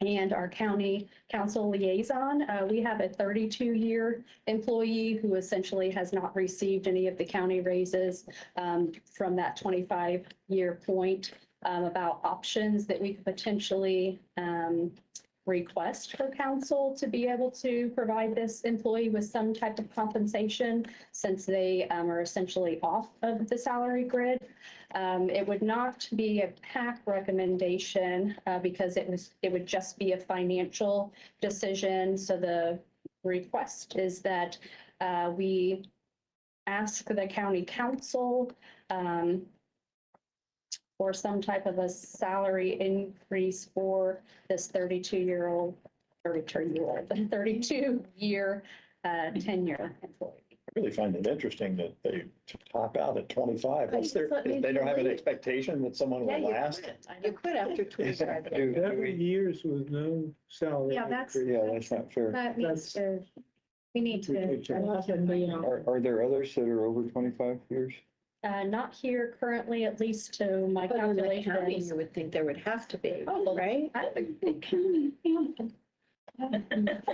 and our county council liaison. We have a 32-year employee who essentially has not received any of the county raises from that 25-year point, about options that we could potentially request for council to be able to provide this employee with some type of compensation since they are essentially off of the salary grid. It would not be a PAC recommendation because it would just be a financial decision. So the request is that we ask the county council or some type of a salary increase for this 32-year-old, 32-year tenure employee. I really find it interesting that they top out at 25. What's their, That means they don't have an you leave. expectation that someone Yeah, will you last? quit. You quit after 25. Do- do 7 we- years with no salary. Yeah, that's- increase. Yeah, that's not fair. That needs to, we need to. Are there others that are over 25 years? Not here currently, at least to my But in the county, calculations. you would think there would have to be, Oh, right? County, yeah.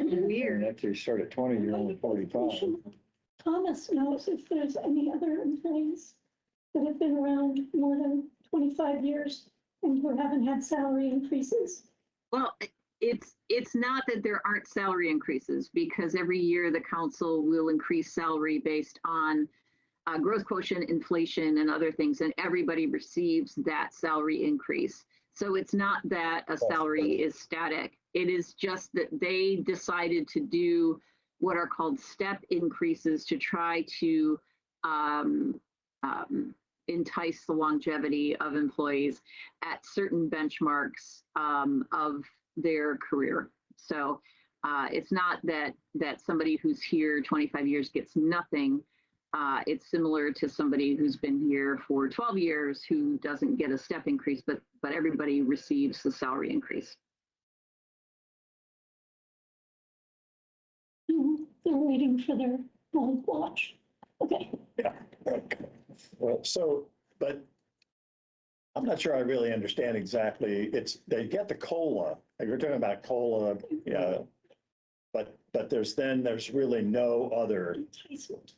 Weird. If you start at 20, you're only 45. Thomas knows if there's any other employees that have been around more than 25 years and who haven't had salary increases. Well, it's not that there aren't salary increases, because every year the council will increase salary based on growth quotient, inflation, and other things, and everybody receives that salary increase. So it's not that a salary is static. It is just that they decided to do what are called step increases to try to entice the longevity of employees at certain benchmarks of their career. So it's not that somebody who's here 25 years gets nothing. It's similar to somebody who's been here for 12 years who doesn't get a step increase, but everybody receives the salary increase. They're waiting for their gold watch. Okay. Yeah. Okay. Well, so, but I'm not sure I really understand exactly. They get the COLA. Like we're talking about COLA, yeah. But there's really no other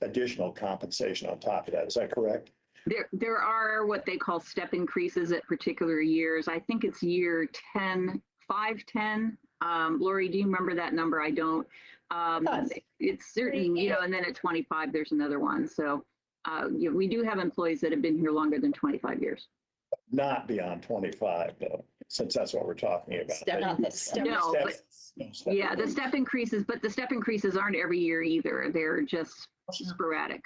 additional compensation on top of that. Is that correct? There are what they call step increases at particular years. I think it's year 10, 5, 10. Lori, do you remember that number? I don't. It's certain, and then at 25, there's another one. So we do have employees that have been here longer than 25 years. Not beyond 25, though, since that's what we're talking about. No, but yeah, the step increases, but the step increases aren't every year either. They're just sporadic.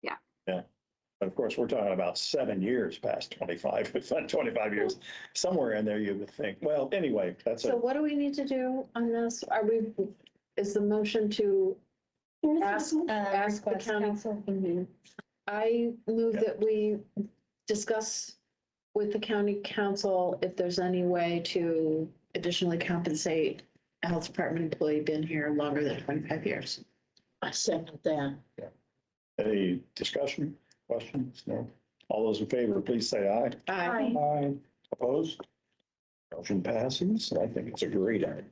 Yeah. But of course, we're talking about 7 years past 25. It's not 25 years. Somewhere in there, you would think. Well, anyway, that's So it. what do we need to do on this? Is the motion to ask the Request county? council. I move that we discuss with the county council if there's any way to additionally compensate a health department employee been here longer than 25 years. I second that. Any discussion, questions? No? All those in favor, please say aye. Aye. Aye. Opposed? Motion passes. I think it's a great idea.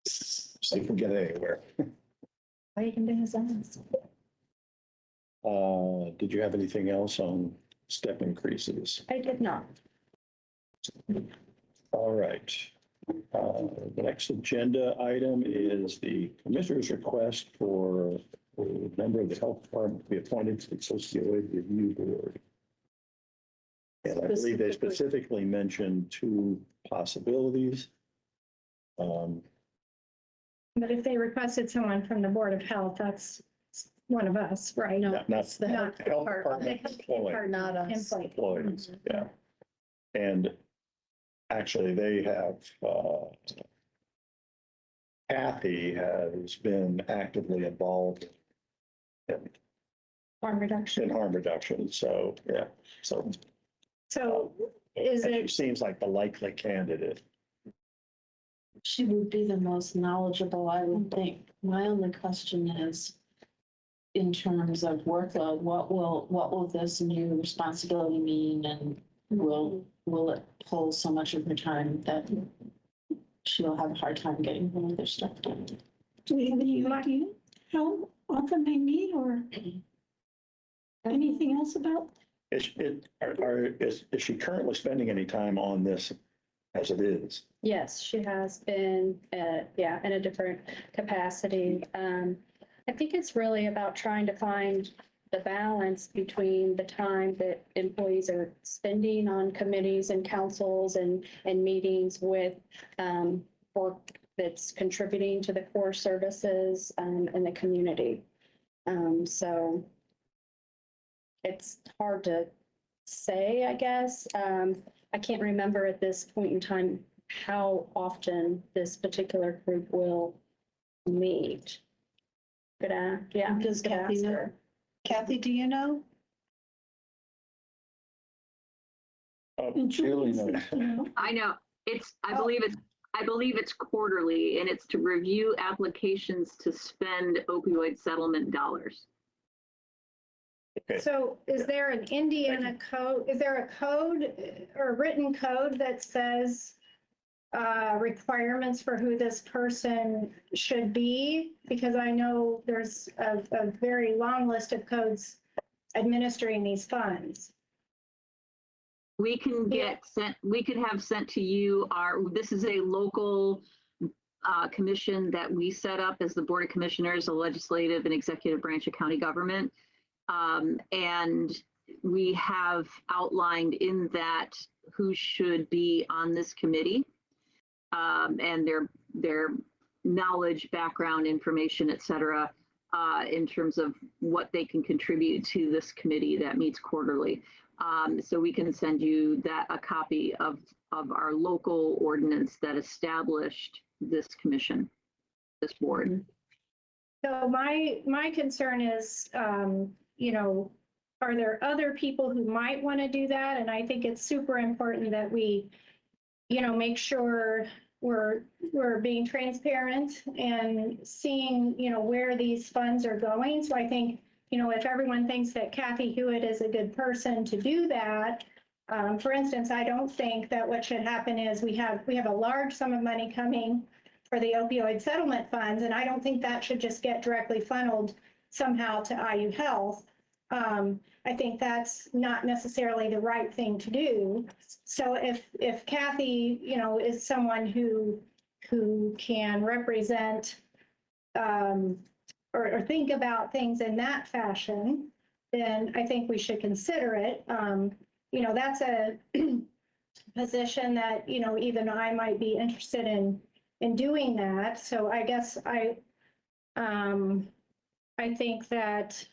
See if we get anywhere. All you can do is ask. Did you have anything else on step increases? I did not. All right. The next agenda item is the commissioner's request for a member of the health department to be appointed to the opioid review board. And I believe they specifically mentioned 2 possibilities. But if they requested someone from the Board of Health, that's one of us, right? No, Not that's the health health department, department employees. not us. Employees, yeah. And actually, they have, Kathy has been actively involved in Harm reduction. harm reduction, so, yeah, so So is she it, seems like the likely candidate. She would be the most knowledgeable, I would think. My only question is, in terms of workload, what will this new responsibility mean, and will it pull so much of her time that she'll have a hard time getting her other stuff done? Do we have any idea how often they meet or anything else about? Is she currently spending any time on this as it is? Yes, she has been, in a different capacity. I think it's really about trying to find the balance between the time that employees are spending on committees and councils and meetings with work that's contributing to the core services in the community. So it's hard to say, I guess. I can't remember at this point in time how often this particular group will meet. Yeah. Does could Kathy ask know? her. Kathy, do you know? And Julie Julie's, knows. you know, I know, I believe it's quarterly, and it's to review applications to spend opioid settlement dollars. Okay. So is there an Indiana code, is there a code or written code that says requirements for who this person should be? Because I know there's a very long list of codes administering these funds. We can we could have sent to you this is a local commission that we set up as the Board of Commissioners, the legislative and executive branch of county government. And we have outlined in that who should be on this committee, and their knowledge, background, information, et cetera, in terms of what they can contribute to this committee that meets quarterly. So we can send you a copy of our local ordinance that established this commission, this board. So my concern is, you know, are there other people who might want to do that? And I think it's super important that we, you know, make sure we're being transparent and seeing, you know, where these funds are going. So I think, you know, if everyone thinks that Kathy Hewitt is a good person to do that, for instance, I don't think that what should happen is we have a large sum of money coming for the opioid settlement funds, and I don't think that should just get directly funneled somehow to IU Health. I think that's not necessarily the right thing to do. So if Kathy, you know, is someone who can represent or think about things in that fashion, then I think we should consider it. You know, that's a position that, you know, even I might be interested in doing that. So I guess I think that,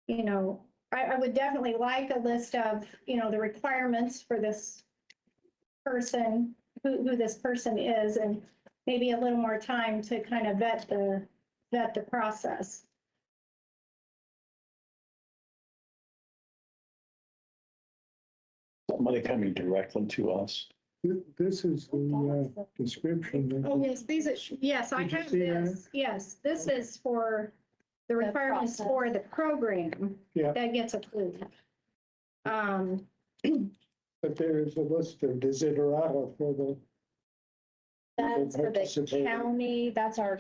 you know, I would definitely like a list of, you know, the requirements for this person, who this person is, and maybe a little more time to kind of vet the process. Money coming directly to us. This is the description. Oh, yes, yes, I Did you have see that? this. Yes, this is for the requirements process. for the program Yeah. that gets approved. But there is a list of desiderata for the. That's for the participating. county, that's our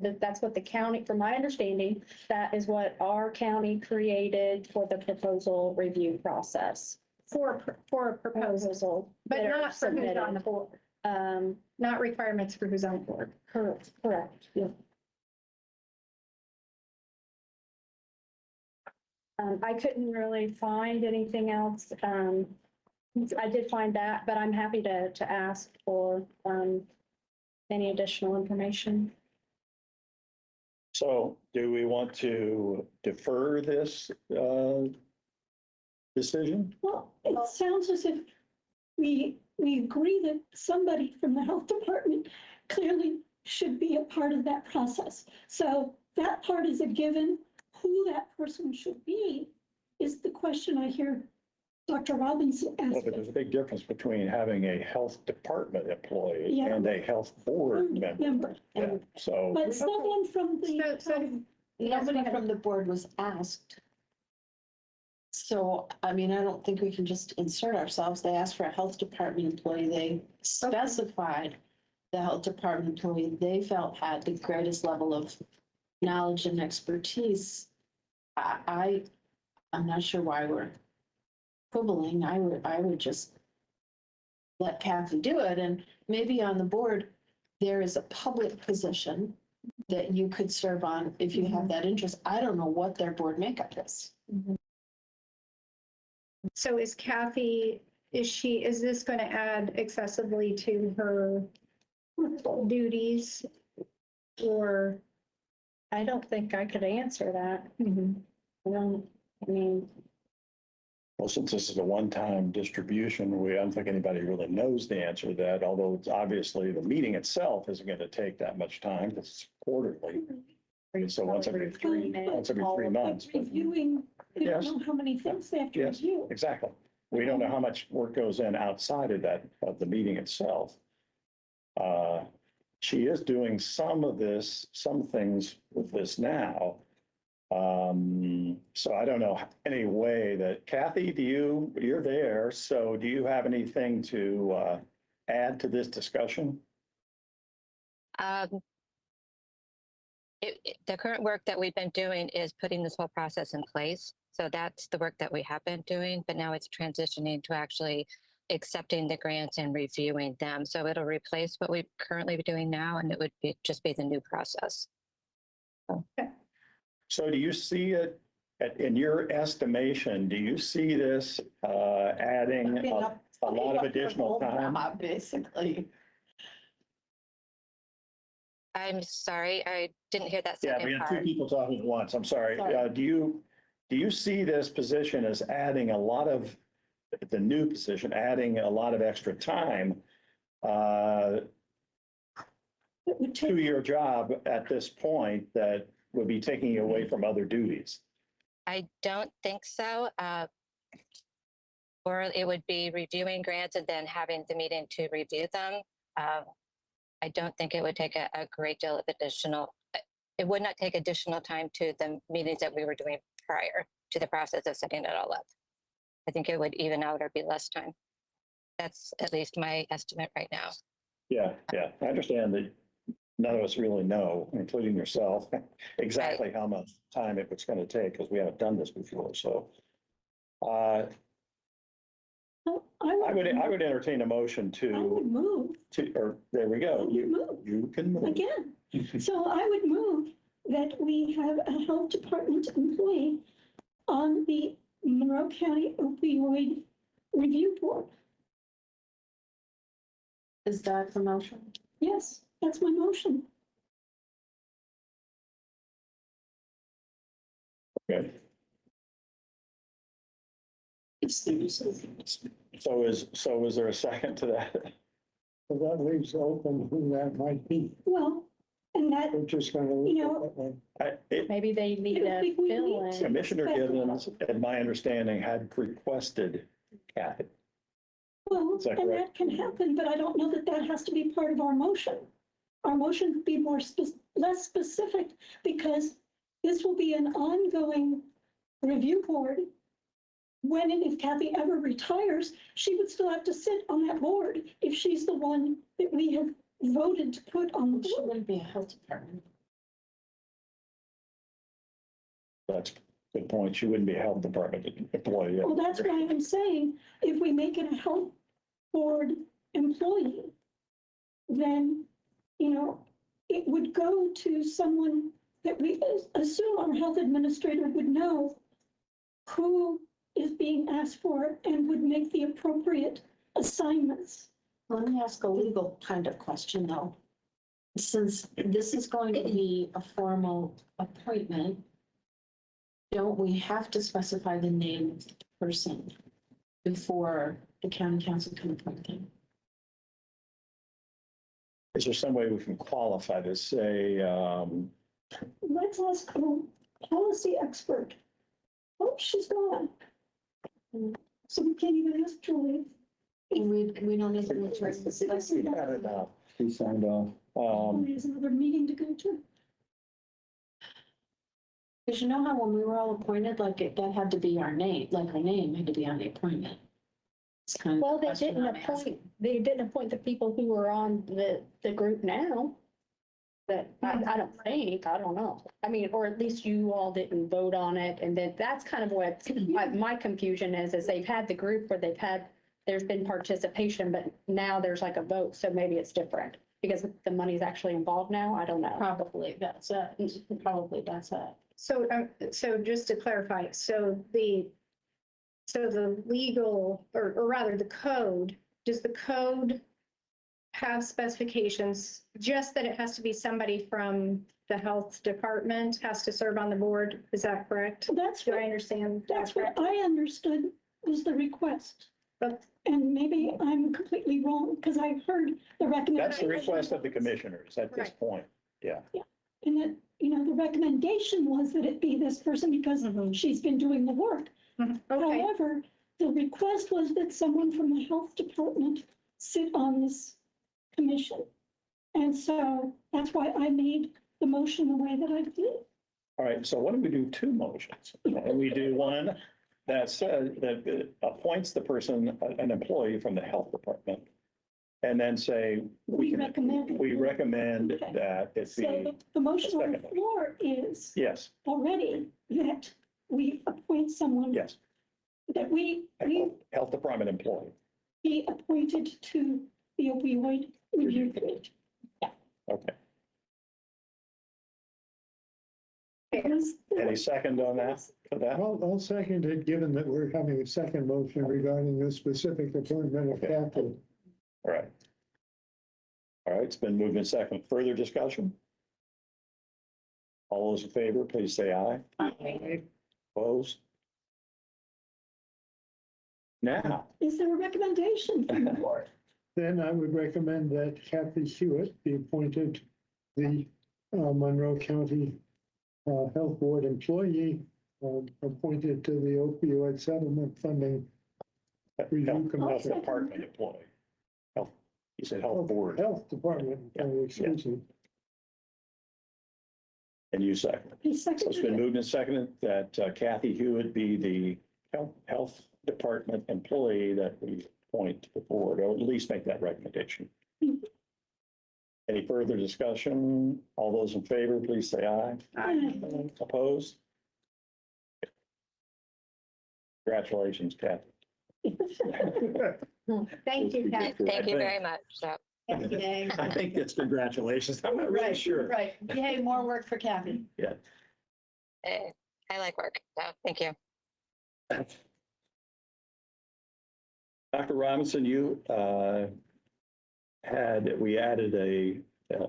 that's what the county, from my understanding, that is what our county created for the proposal review process. For a proposal, but that are not for who's submitted. on the board, not requirements for who's on the board. Correct, yeah. I couldn't really find anything else. I did find that, but I'm happy to ask for any additional information. So do we want to defer this decision? well, it sounds as if we agree that somebody from the health department clearly should be a part of that process. So that part is a given. Who that person should be is the question I hear Dr. Robinson Well, asked. but there's a big difference between having a health department employee Yeah. and a health board member. Member. Yeah, so. But someone from the. So Nobody from the board was asked. So, I mean, I don't think we can just insert ourselves. They asked for a health department employee. They specified the health department employee they felt had the greatest level of knowledge and expertise. I'm not sure why we're quibbling. I would just let Kathy do it. And maybe on the board, there is a public position that you could serve on if you have that interest. I don't know what their board makeup is. So is Kathy, is this going to add excessively to her duties? Or, I don't think I could answer that. I mean, Well, since this is a one-time distribution, I don't think anybody really knows the answer to that, although it's obviously the meeting itself isn't going to take that much time. It's quarterly. So once every 3 months. but- Reviewing, they don't Yes. know how many things they have to Yes. review. Exactly. We don't know how much work goes in outside of that, of the meeting itself. She is doing some of this, some things with this now. So I don't know any way that, Kathy, you're there, so do you have anything to add to this discussion? The current work that we've been doing is putting this whole process in place. So that's the work that we have been doing, but now it's transitioning to actually accepting the grants and reviewing them. So it'll replace what we currently be doing now, and it would just be the new process. So do you see it, in your estimation, do you see this adding a lot of additional time? Basically. I'm sorry, I didn't hear that Yeah, second we had two part. people talking at once. I'm sorry. Sorry. Do you see this position as adding a lot of, the new position, adding a lot of extra time It would to take, your job at this point that would be taking you away from other duties? I don't think so. Or it would be reviewing grants and then having the meeting to review them. I don't think it would take a great deal of additional, it would not take additional time to the meetings that we were doing prior to the process of setting it all up. I think it would even out or be less time. That's at least my estimate right now. Yeah, I understand that none of us really know, including yourself, exactly how much time it was going to take because we haven't done this before. So I would entertain a motion I would move, or there we I go. would move You can move. again. So I would move that we have a health department employee on the Monroe County Opioid Review Board. Is that the motion? Yes, that's my motion. Good. So is there a second to that? So that leaves open who that might be. Well, and that, We're just gonna You leave know- it that way. Maybe they need to If we fill need in. to- Commissioner Givens, in my understanding, had requested Kathy. well, Is that and correct? that can happen, but I don't know that that has to be part of our motion. Our motion would be less specific because this will be an ongoing review board. When and if Kathy ever retires, she would still have to sit on that board if she's the one that we have voted to put on the She board. wouldn't be a health department. That's a good point. She wouldn't be a health department employee. Well, that's why I'm saying if we make it a health board employee, then, it would go to someone that we assume our health administrator would know who is being asked for and would make the appropriate assignments. Let me ask a legal kind of question though. Since this is going to be a formal appointment, don't we have to specify the name of the person before the county council can appoint them? Is there some way we can qualify this, say, Let's ask a policy expert. Oh, she's gone. So we can't even ask Julie. We don't need to specify. She signed off. There's another meeting to go to. Because you know how when we were all appointed, like that had to be our name, like our name had to be on the appointment. It's kind of Well, the they question didn't I'm asking. appoint the people who are on the group now. That I don't think, I don't know. I mean, or at least you all didn't vote on it. And then that's kind of what my confusion is they've had the group where there's been participation, but now there's like a vote. So maybe it's different because the money's actually involved now. I don't know. Probably that's it. Probably that's it. So just to clarify, so the legal, or rather the code, does the code have specifications, just that it has to be somebody from the health department has to serve on the board? Is that correct? That's Do I what, understand? that that's what correctly? I understood was the request. But- And maybe I'm completely wrong, because I heard the recommendation. That's the request of the commissioners at this Right. point. Yeah. And that, the recommendation was that it be this person because she's been doing the work. Okay, However, the request was that someone from the health department sit on this commission. And so that's why I made the motion the way that I did. All right, so why don't we do two motions? And we do one that says, that appoints the person, an employee from the health department. And then say, we recommend Okay. that it So be, the motion on the Second. floor is yes, already that we appoint someone. yes, That we health department employee. be appointed to the opioid review committee. Okay. Was- Any second on that, for that? I'll second it, given that we're having a second motion regarding the specific appointment of Okay. Kathy. All right. All right, it's been moved in second. Further discussion? All those in favor, please say aye. Opposed? Now, Is there a recommendation from the board? Then I would recommend that Kathy Hewitt be appointed the Monroe County Health Board employee, appointed to the opioid settlement funding review health commission. department employee. Health, you said health board, Health Department, excuse me. and you second. He So it's seconded been it. moved and seconded that Kathy Hewitt be the health department employee that we appoint to the board, or at least make that recommendation. Any further discussion? All those in favor, please say aye. Opposed? Congratulations, Kathy. thank you, Pat. Thank you very much. So, Yay. I think it's congratulations. I'm not really sure. Right, yay, more work for Kathy. I like work. So thank you. Dr. Robinson, you we added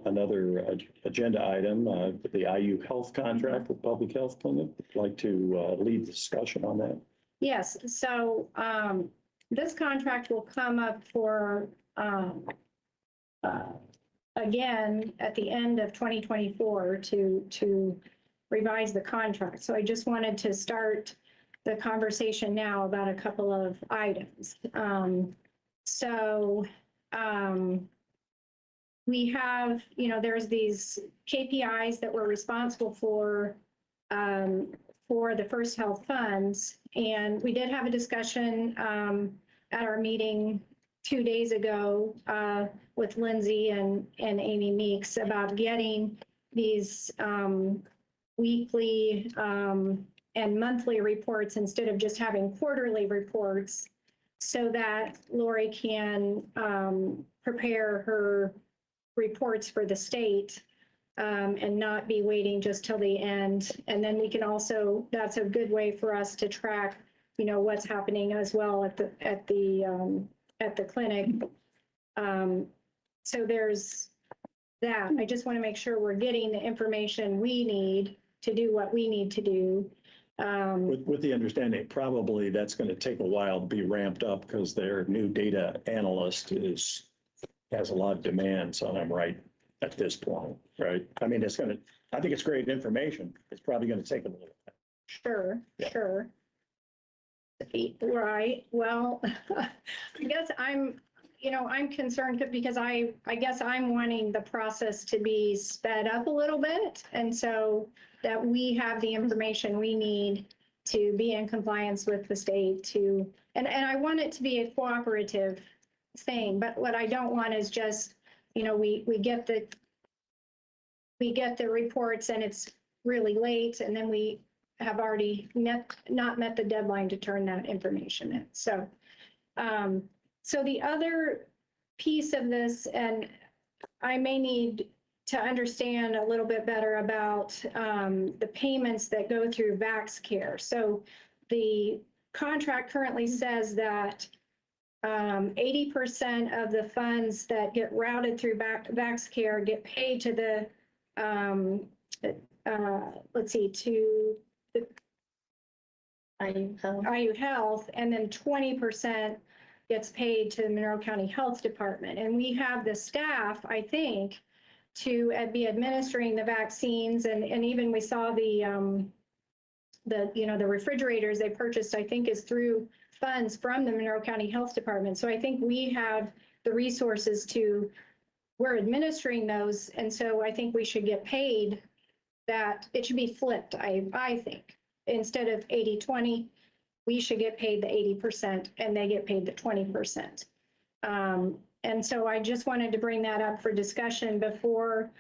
another agenda item, the IU health contract with Public Health Clinic. Would like to lead the discussion on that. Yes, so this contract will come up for, again, at the end of 2024 to revise the contract. So I just wanted to start the conversation now about a couple of items. We have, there's these KPIs that we're responsible for the First Health funds. And we did have a discussion at our meeting 2 days ago with Lindsay and Amy Meeks about getting these weekly and monthly reports instead of just having quarterly reports, so that Lori can prepare her reports for the state and not be waiting just till the end. And then we can also, that's a good way for us to track, what's happening as well at the clinic. So there's that. I just want to make sure we're getting the information we need to do what we need to do. With the understanding, probably that's going to take a while to be ramped up because their new data analyst has a lot of demands on them right at this point, right? I mean, I think it's great information. It's probably going to take a little time. Sure, Yeah. sure. Right, well, I guess I'm concerned because I guess I'm wanting the process to be sped up a little bit. And so that we have the information we need to be in compliance with the state and I want it to be a cooperative thing, but what I don't want is just, we get the reports and it's really late and then we have already not met the deadline to turn that information in. So, so the other piece of this, and I may need to understand a little bit better about the payments that go through VaxCare. So the contract currently says that 80% of the funds that get routed through VaxCare get paid to the, to IU Health, and then 20% gets paid to the Monroe County Health Department. And we have the staff, I think, to be administering the vaccines, and even we saw the the refrigerators they purchased, I think, is through funds from the Monroe County Health Department. So I think we have the resources to, we're administering those, and so I think we should get paid that. It should be flipped, I think. Instead of 80-20, we should get paid the 80% and they get paid the 20%. And so I just wanted to bring that up for discussion before,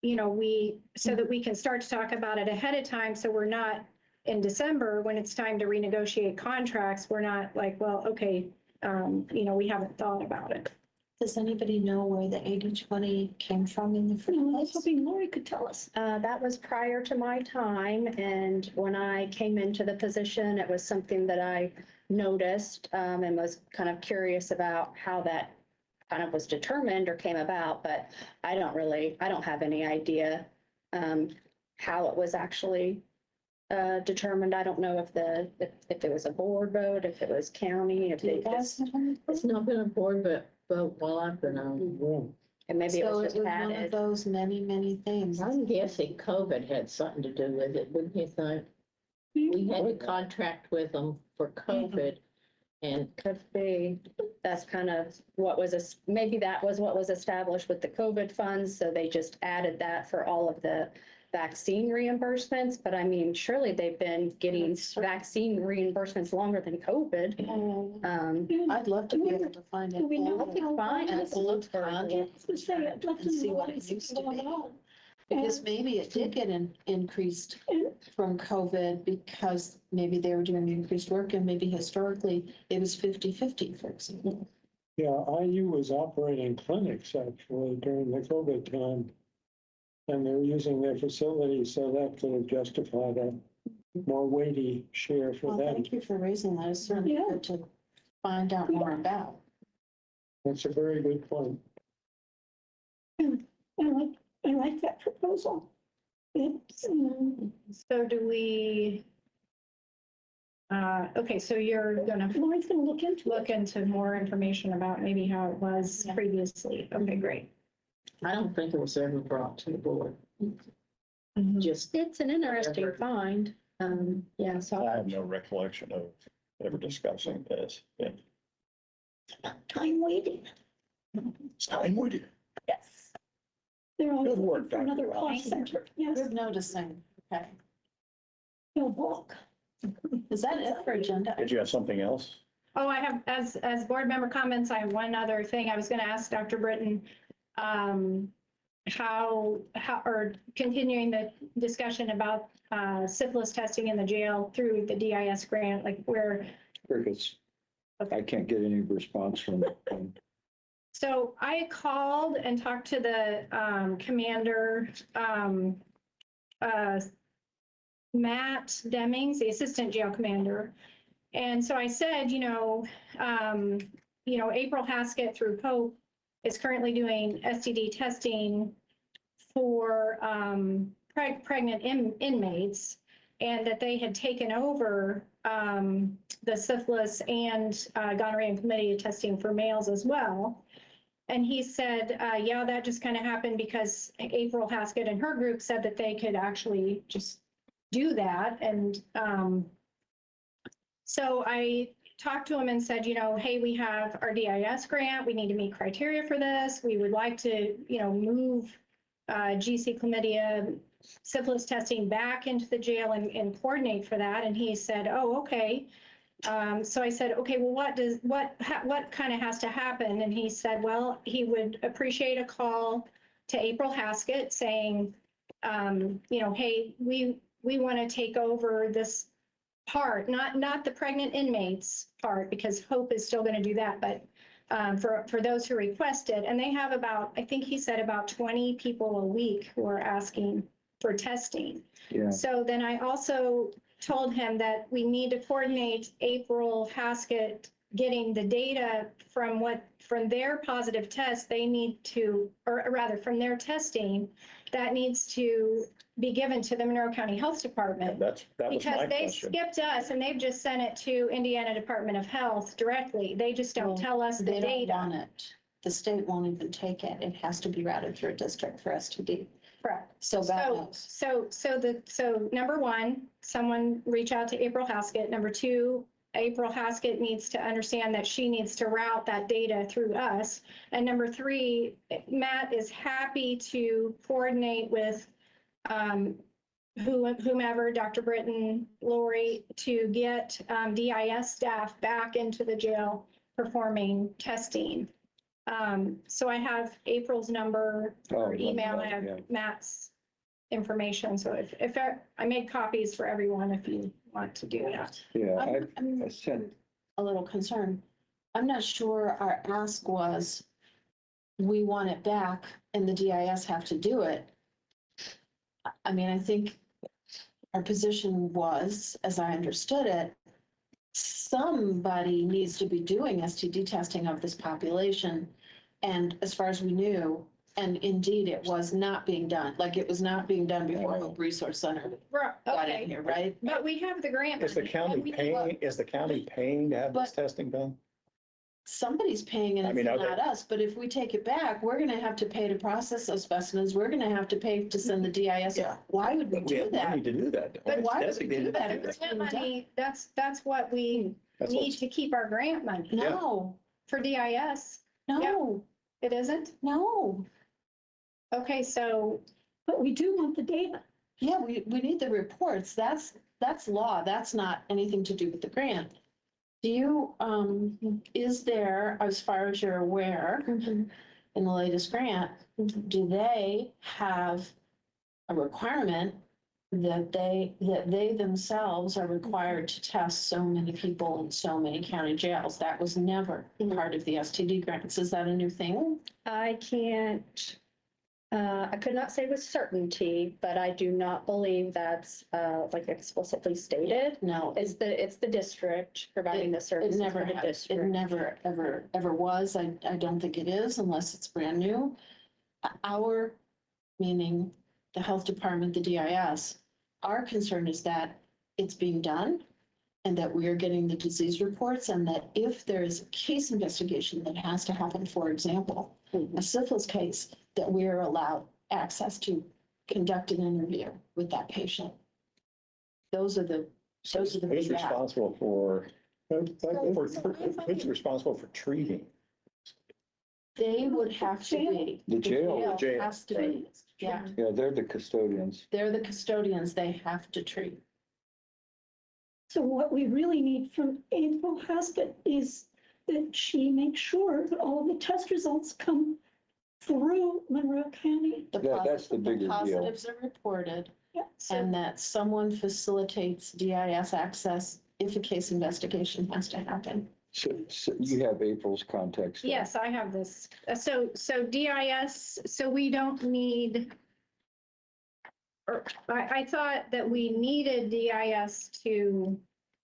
so that we can start to talk about it ahead of time. So we're not in December when it's time to renegotiate contracts, we're not like, well, okay, we haven't thought about it. Does anybody know where the 80-20 came from in the first I was place? hoping Lori could tell us. That was prior to my time, and when I came into the position, it was something that I noticed and was kind of curious about how that kind of was determined or came about, but I don't have any idea how it was actually determined. I don't know if it was a board vote, if it was county, if Do you they guys just, have any? It's not been a board vote while I've been on. Well, and maybe it So was it just was one of added. those many things. I'm guessing COVID had something to do with it, wouldn't you think? We had to contract with them for COVID, and Could be, that's kind of what was, maybe that was what was established with the COVID funds, so they just added that for all of the vaccine reimbursements, but I mean, surely they've been getting vaccine reimbursements longer than COVID. I'd love to be able to find it. Do we know I think how fine. long And old contract. I was gonna say, I'd love to And see know what what it is used to going be. on. Because maybe it did get increased from COVID because maybe they were doing increased work and maybe historically it was 50-50, for example. yeah, IU was operating clinics actually during the COVID time. And they were using their facilities, so that could have justified a more weighty share for Well, them. thank you for raising that. It's certainly Yeah. good to find out more about. That's a very good point. I like that proposal. It's, So do we, okay, so you're gonna Lori's gonna look into look it. into more information about maybe how it was previously. Okay, great. I don't think it was ever brought to the board. Just, It's an interesting find. Yeah, I so have no recollection of ever discussing this. Yeah. Time waiting. It's time waiting. Yes. They're always Good work, looking for another Dr. cost center. Yes, Good noticing. Okay. they'll walk. Is that it for agenda? Did you have something else? Oh, I have, as board member comments, I have one other thing. I was going to ask Dr. Britton, how, or continuing the discussion about syphilis testing in the jail through the DIS grant, like where, Crickets. I can't get any response from them. so I called and talked to the commander, Matt Demings, the assistant jail commander. And so I said, April Haskett through Pope is currently doing STD testing for pregnant inmates, and that they had taken over the syphilis and gonorrhea and chlamydia testing for males as well. And he said, yeah, that just kind of happened because April Haskett and her group said that they could actually just do that. And so I talked to him and said, hey, we have our DIS grant. We need to meet criteria for this. We would like to, move GC chlamydia syphilis testing back into the jail and coordinate for that. And he said, oh, okay. So I said, okay, well, what kind of has to happen? And he said, well, he would appreciate a call to April Haskett saying, hey, we want to take over this part, not the pregnant inmates part, because Hope is still going to do that, but for those who request it. And they have about, I think he said about 20 people a week who are asking for testing. Yeah. So then I also told him that we need to coordinate April Haskett getting the data from their positive test, they need to, or rather from their testing, that needs to be given to the Monroe County Health Department. That was my Because they question. skipped us and they've just sent it to Indiana Department of Health directly. They just don't Well, tell us the They don't data. want it. The state won't even take it. It has to be routed through a district for STD. Correct. So bad news. So number one, someone reach out to April Haskett. Number two, April Haskett needs to understand that she needs to route that data through us. And number three, Matt is happy to coordinate with whomever, Dr. Britton, Lori, to get DIS staff back into the jail performing testing. So I have April's number or email, I have Matt's information. So if I made copies for everyone, if you want to do that. Yeah, I'm I sent, a little concerned. I'm not sure our ask was, we want it back and the DIS have to do it. I mean, I think our position was, as I understood it, somebody needs to be doing STD testing of this population. And as far as we knew, and indeed it was not being done, like it was not being done before Hope Resource Center got in Okay, here, right? but we have the grant. Is the money, county and we- paying to have this But- testing done? Somebody's paying and I it's mean, are they- not us, but if we take it back, we're gonna have to pay to process those specimens, we're gonna have to pay to send the DIS. Yeah. Why would we But do we that? need to do that. But It's why would we designated do that to if it's Grant being done? money, that's what we That's need what's- to keep our grant money No, for DIS. no, It isn't? no. Okay, so But we do want the data. Yeah, we need the reports. That's law. That's not anything to do with the grant. Do you, is there, as far as you're aware, in the latest grant, do they have a requirement that they themselves are required to test so many people in so many county jails? That was never part of the STD grants. Is that a new thing? I can't, I could not say with certainty, but I do not believe that's like explicitly stated. No, It's the district providing the it services for never, the it district. never, ever was. I don't think it is unless it's brand new. Our, meaning the health department, the DIS, our concern is that it's being done and that we are getting the disease reports, and that if there is a case investigation that has to happen, for example, a syphilis case, that we are allowed access to conduct an interview with that patient. Those are the Who's big gaps. responsible for, who's responsible for treating? They would have to be. the jail, jail, Has to right. be, yeah. yeah, they're the custodians. They're the custodians, they have to treat. So what we really need from April Haskett is that she makes sure that all of the test results come through Monroe County. Yeah, that's the bigger deal. Positives are reported, Yeah, so and that someone facilitates DIS access if a case investigation has to happen. So you have April's context. yes, I have this. So DIS, so we don't need, or I thought that we needed DIS to,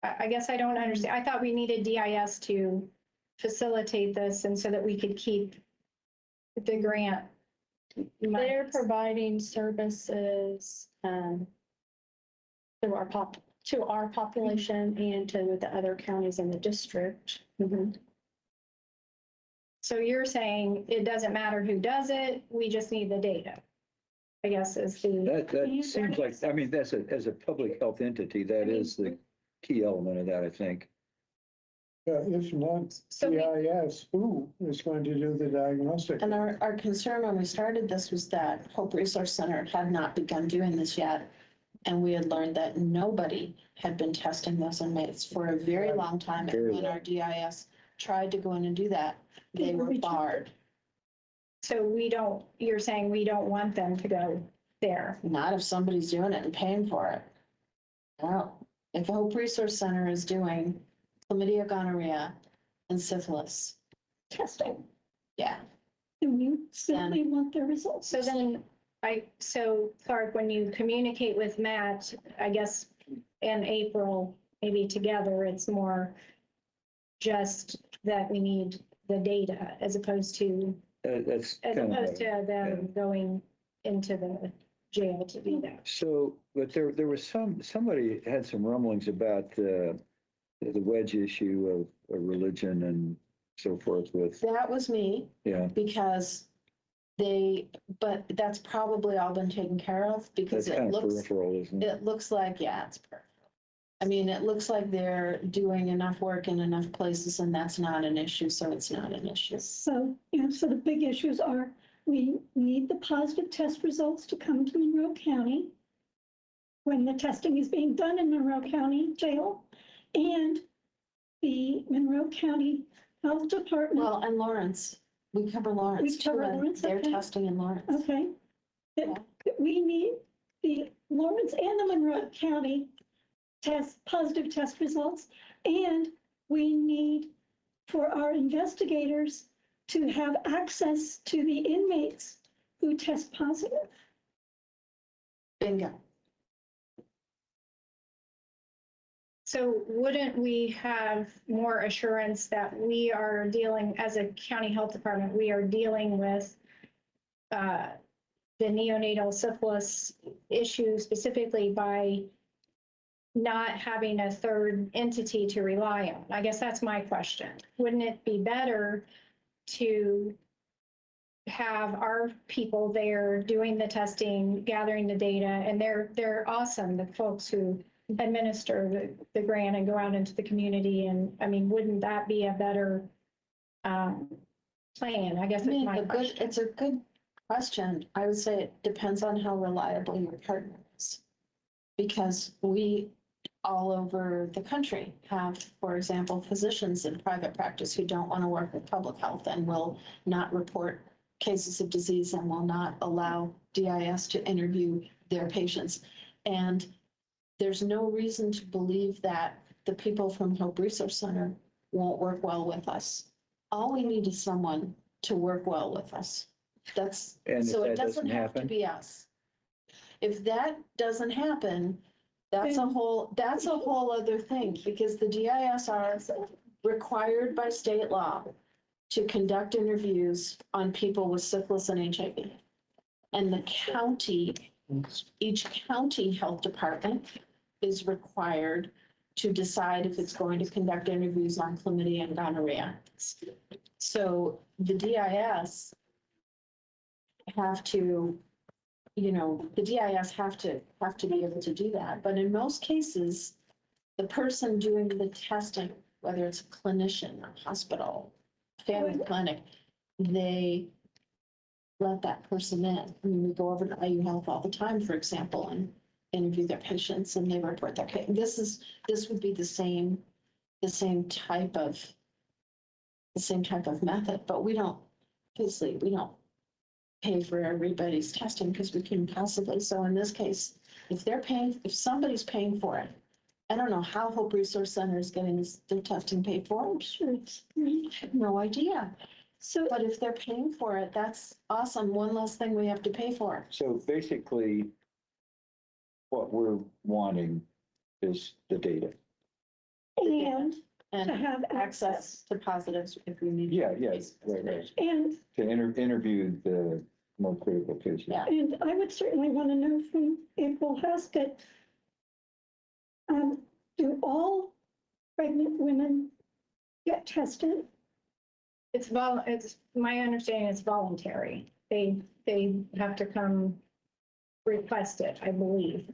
I guess I don't understand. I thought we needed DIS to facilitate this and so that we could keep the grant. They're monies. providing services to our population and to the other counties in the district. So you're saying it doesn't matter who does it, we just need the data, I guess is the, That seems like, I mean, as a public health entity, that is the key element of that, I think. Yeah, if not So we- DIS, who is going to do the diagnostic? And our concern when we started this was that Hope Resource Center had not begun doing this yet. And we had learned that nobody had been testing those inmates for a very long time. And Very when long. our DIS tried to go in and do that, they were barred. so you're saying we don't want them to go there. Not if somebody's doing it and paying for it. No, if Hope Resource Center is doing chlamydia, gonorrhea, and syphilis, testing, yeah. and we simply want the results. So then so Clark, when you communicate with Matt, I guess, and April, maybe together, it's more, just that we need the data as opposed to That's As kind opposed of, to them going into the jail to do that. so, but there was somebody had some rumblings about the wedge issue of religion and so forth with, That was me, yeah, because but that's probably all been taken care of, because that's kind of peripheral, isn't it? it looks like, yeah, it's perfect. I mean, it looks like they're doing enough work in enough places, and that's not an issue, so it's not an issue. So, so the big issues are, we need the positive test results to come to Monroe County when the testing is being done in Monroe County Jail, and the Monroe County Health Department. Well, and Lawrence, we cover Lawrence. We cover too, and Lawrence, They're okay. testing in Lawrence. Okay. That we need the Lawrence and the Monroe County positive test results, and we need for our investigators to have access to the inmates who test positive. Bingo. So wouldn't we have more assurance that we are dealing, as a county health department, we are dealing with the neonatal syphilis issue specifically by not having a third entity to rely on? I guess that's my question. Wouldn't it be better to have our people there doing the testing, gathering the data, and they're awesome, the folks who administer the grant and go out into the community. And I mean, wouldn't that be a better plan? I guess I mean, it's my question. it's a good question. I would say it depends on how reliable your partner is. Because we all over the country have, for example, physicians in private practice who don't want to work with public health and will not report cases of disease and will not allow DIS to interview their patients. And there's no reason to believe that the people from Hope Resource Center won't work well with us. All we need is someone to work well with us. And So if it that doesn't doesn't have to happen, be us. If that doesn't happen, that's a whole other thing, because the DIS are required by state law to conduct interviews on people with syphilis and HIV. And the county, each county health department is required to decide if it's going to conduct interviews on chlamydia and gonorrhea. So the DIS have to, the DIS have to be able to do that. But in most cases, the person doing the testing, whether it's a clinician, a hospital, family clinic, they let that person in. I mean, we go over to IU Health all the time, for example, and interview their patients, and they report their case. This would be the same type of method, but we don't pay for everybody's testing because we couldn't possibly. So in this case, if somebody's paying for it, I don't know how Hope Resource Center is getting their testing paid for. I'm sure I have no idea. So, But if they're paying for it, that's awesome. One less thing we have to pay for. so basically, what we're wanting is the data. and to And have access. access to positives if we need. Yeah, yeah, right. And, To interview the more critical cases. Yeah. and I would certainly want to know from April Haskett, do all pregnant women get tested? It's my understanding it's voluntary. They have to come request it, I believe.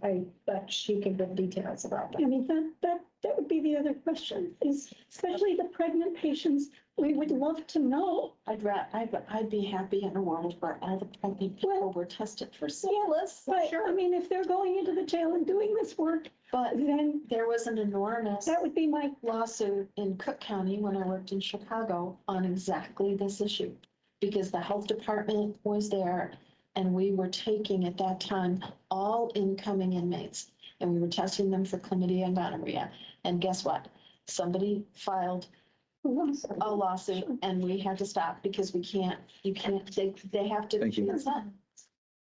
But she can give details about that. I mean, that would be the other question, is especially the pregnant patients, we would love to know. I'd be happy in a world where all the pregnant people were tested for syphilis. But, I mean, if they're going into the jail and doing this work, But then there was an enormous that would be my, lawsuit in Cook County when I worked in Chicago on exactly this issue. Because the health department was there and we were taking at that time all incoming inmates and we were testing them for chlamydia and gonorrhea. And guess what? Somebody filed a lawsuit and we had to stop because they have to. Thank you. consent.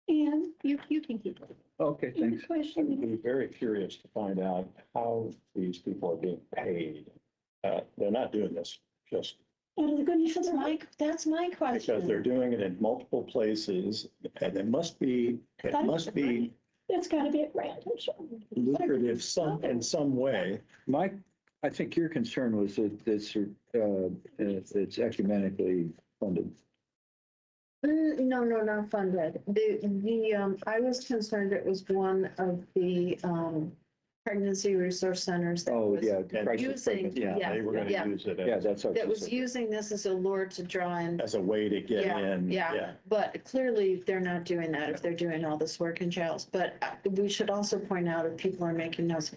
and you can keep it. Okay, And thanks. the question, I'd be very curious to find out how these people are being paid. They're not doing this just Out of the goodness of their heart. That's my because they're question. doing it in multiple places, and it must be That's gotta be a grant, I'm sure. lucrative in some way. Mike, I think your concern was that it's ecumenically funded. No, not funded. I was concerned it was one of the, pregnancy resource centers that Oh, was yeah. And crisis using- pregnant, Yeah, they were going yeah. to use it Yeah, that's what that she was said. using this as a lure to draw in. as a way to get in. Yeah, but clearly they're not doing that if they're doing all this work in jails. But we should also point out, if people are making notes,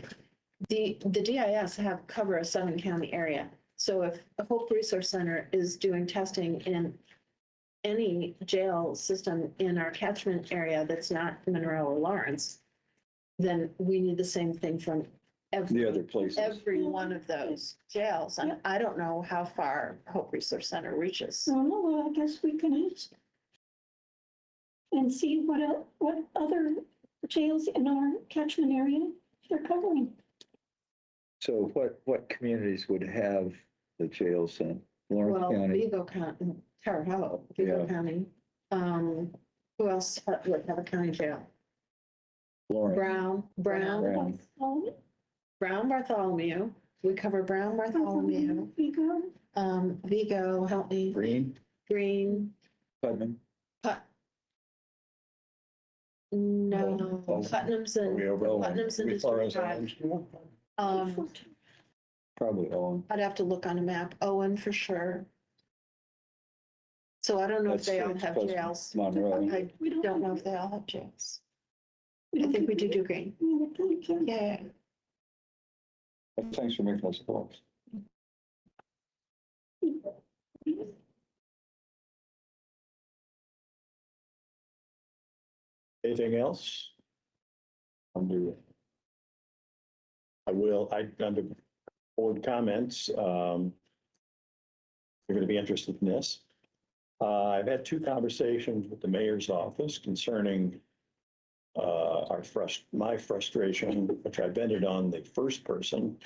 the DIS cover a 7-county area. So if the Hope Resource Center is doing testing in any jail system in our catchment area that's not Monroe or Lawrence, then we need the same thing from The other places. every one of those jails. And I don't know how far Hope Resource Center reaches. Well, I guess we can ask. And see what other jails in our catchment area they're covering. So what communities would have the jails in Lawrence Well, County? Vigo County, Terre Haute, Vigo Yeah. County. Who else would have a county jail? Lawrence. Brown, Bartholomew. We cover Brown, Bartholomew, Vigo, help me, Green, Putnam. no, Oh. Putnam's Are we over? Putnam's in We far District as 5. Probably Owen. I'd have to look on a map. Owen for sure. So I don't know if they all That's have close to jails. Monroe. I don't know if they all have jails. I think we do Green. Yeah. Thanks for making those calls. Anything else? Under board comments, you're going to be interested in this. I've had 2 conversations with the mayor's office concerning my frustration, which I vented on the first person,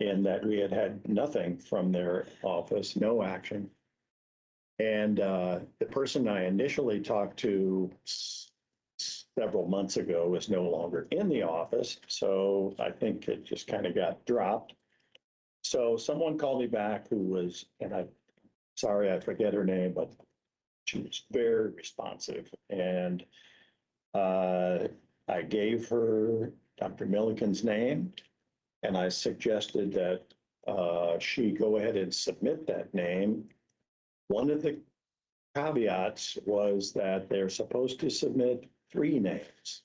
in that we had nothing from their office, no action. And the person I initially talked to several months ago is no longer in the office, so I think it just kind of got dropped. So someone called me back who was, and sorry, I forget her name, but she was very responsive. And I gave her Dr. Milliken's name, and I suggested that she go ahead and submit that name. One of the caveats was that they're supposed to submit 3 names,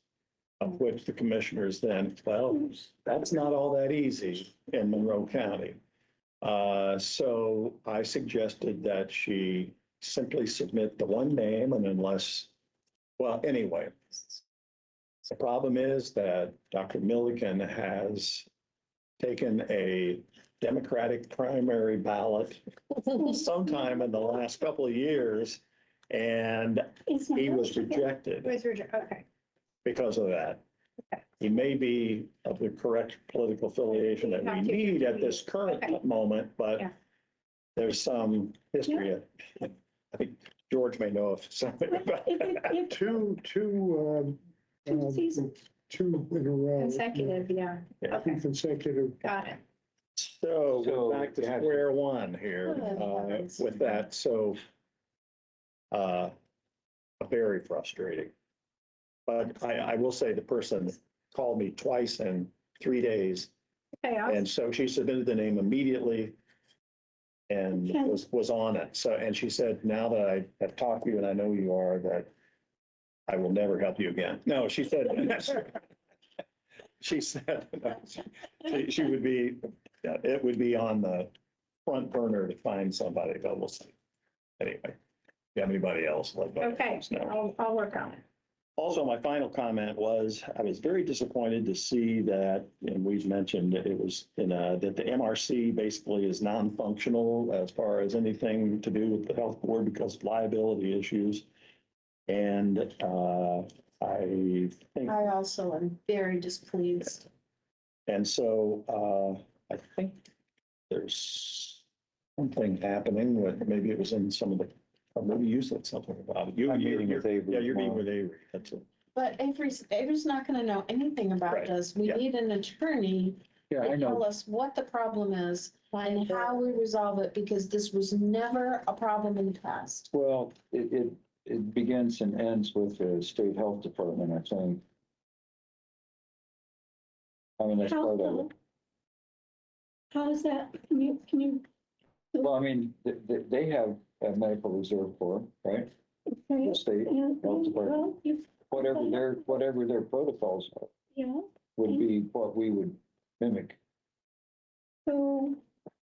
of which the commissioners then, well, that's not all that easy in Monroe County. So I suggested that she simply submit the 1 name, and well, anyway, the problem is that Dr. Milliken has taken a Democratic primary ballot sometime in the last couple of years, and he was rejected Okay. because of that. He may be of the correct political affiliation that we need at this current moment, but Yeah. there's some history. I think George may know of something about that. Two in a row. Consecutive, yeah. Two Okay, consecutive. got it. So So, we're back to yeah. square one here with that. So very frustrating. But I will say the person called me twice in 3 days. Okay, And so she submitted the name immediately and Okay. was on it. So, and she said, now that I have talked to you and I know you are, that I will never help you again. No, she said, she said, she would be, it would be on the front burner to find somebody, but we'll see. Anyway, if you have anybody else, let me okay, know. I'll work on it. Also, my final comment was, I was very disappointed to see that, and we've mentioned that it was that the MRC basically is non-functional as far as anything to do with the health board because of liability issues. And I think, I also am very displeased. and so I think there's something happening with, maybe it was in some of the, or maybe you said something about it. I'm meeting with Avery Yeah, you're meeting tomorrow. with Avery, that's it. But Avery's not gonna know anything about Right, this. We yeah. need an attorney Yeah, I to tell know. us what the problem is and how we resolve it, because this was never a problem in the past. Well, it begins and ends with the state health department, I think. I mean, that's How part of so? it. How is that? Can you? Well, I mean, they have a medical reserve corps, right? Okay, The state yeah, health department, well, whatever their protocols are, yeah, would be what we would mimic. so,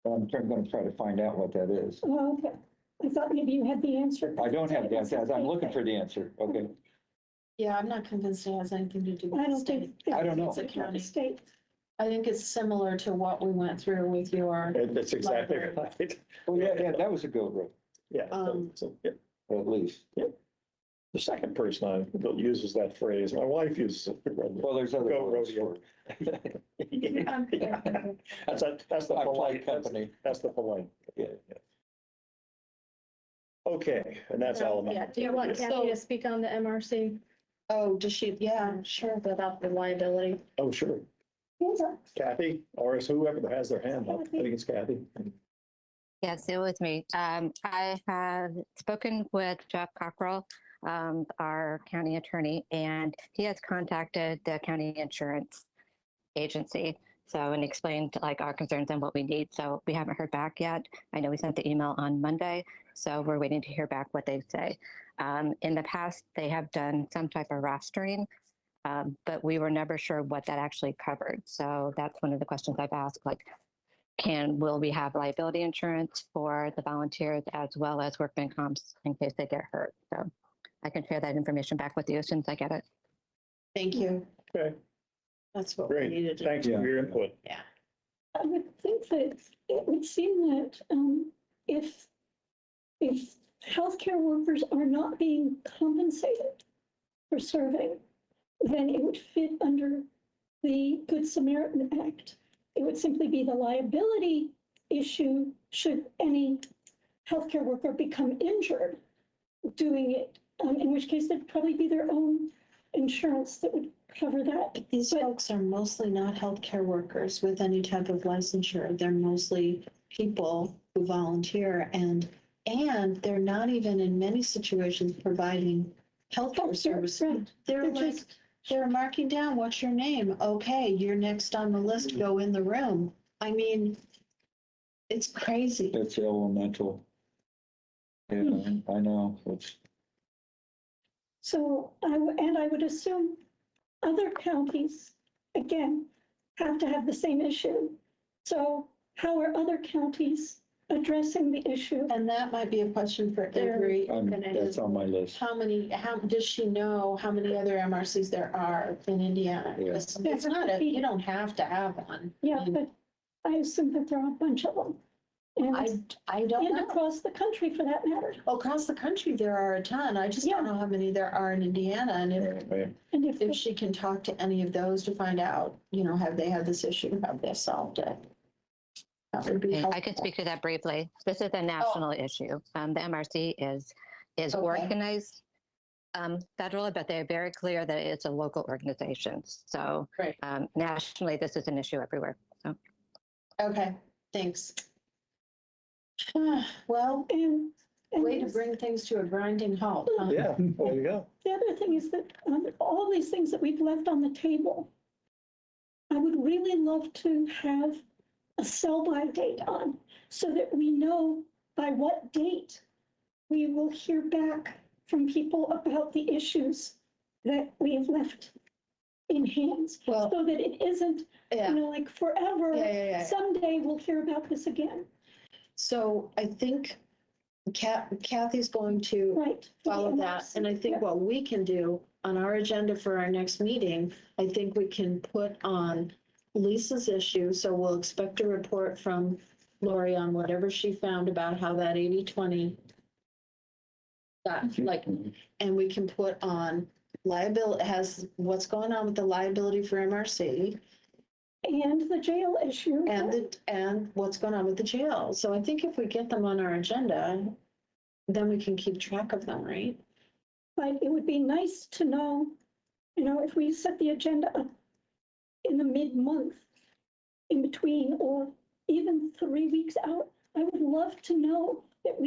I'm going to try to find out what that is. well, okay. I thought maybe you had the answer. I don't have the answer. I'm looking for the answer. Okay. Yeah, I'm not convinced it has anything to do with I the don't state. think. I don't know. It's a The county. state. I think it's similar to what we went through with your, That's exactly Library. right. Oh, yeah, that was a go, bro, Yeah, so, yeah. at least. The second person that uses that phrase, my wife uses it. Well, there's other Go words rodeo. for it. Yeah. That's the I play polite company. That's the polite. Yeah. Okay, and that's all. Yeah, do you want Kathy to speak on the MRC oh, does she, yeah, sure. without the liability? Oh, sure. Kathy, or is whoever has their hand up. I think it's Kathy. Yes, it was me. I have spoken with Jeff Cockrell, our county attorney, and he has contacted the county insurance agency. So, and explained like our concerns and what we need. So we haven't heard back yet. I know we sent the email on Monday, so we're waiting to hear back what they say. In the past, they have done some type of rostering, but we were never sure what that actually covered. So that's one of the questions I've asked, like, will we have liability insurance for the volunteers as well as workman comps in case they get hurt? So I can share that information back with you as soon as I get it. Thank you. Okay, That's what we great. needed to. Thanks for your input. I would think that it would seem that if healthcare workers are not being compensated for serving, then it would fit under the Good Samaritan Act. It would simply be the liability issue should any healthcare worker become injured doing it, in which case it'd probably be their own insurance that would cover that. But these folks are mostly not healthcare workers with any type of licensure. They're mostly people who volunteer, and they're not even in many situations providing healthcare services. Right. They're They're like, just- they're marking down, what's your name? Okay, you're next on the list, go in the room. I mean, it's crazy. It's elemental. Yeah, I know. It's, So I would assume other counties, again, have to have the same issue. So how are other counties addressing the issue? And that might be a question for Avery. that's on my list. How does she know how many other MRCs there are in Indiana? Yeah. It's not you don't have to have one. Yeah, but I assume that there are a bunch of them. And I don't and know. across the country for that matter. Across the country, there are a ton. I just don't know how many there are in Indiana. And And if she can talk to any of those to find out, have they had this issue? Have they solved it? That would be I helpful. can speak to that briefly. This is a national issue. The MRC is Okay. organized federally, but they're very clear that it's a local organization. So Right. Nationally, this is an issue everywhere. So. Okay, thanks. Well, and way to bring things to a grinding halt. Huh? Yeah, there you go. the other thing is that all these things that we've left on the table, I would really love to have a sell-by date on so that we know by what date we will hear back from people about the issues that we have left in hands. Well, so that it isn't, yeah. like forever. Yeah. Someday we'll hear about this again. So I think Kathy's going to Right. follow that. And I think what we can do on our agenda for our next meeting, I think we can put on Lisa's issue. So we'll expect a report from Lori on whatever she found about how that 80/20 got, like, and we can put on liability, has what's going on with the liability for MRC. and the jail issue. And what's going on with the jail. So I think if we get them on our agenda, then we can keep track of them, right? But it would be nice to know, if we set the agenda up in the mid-month, in between, or even 3 weeks out, I would love to know that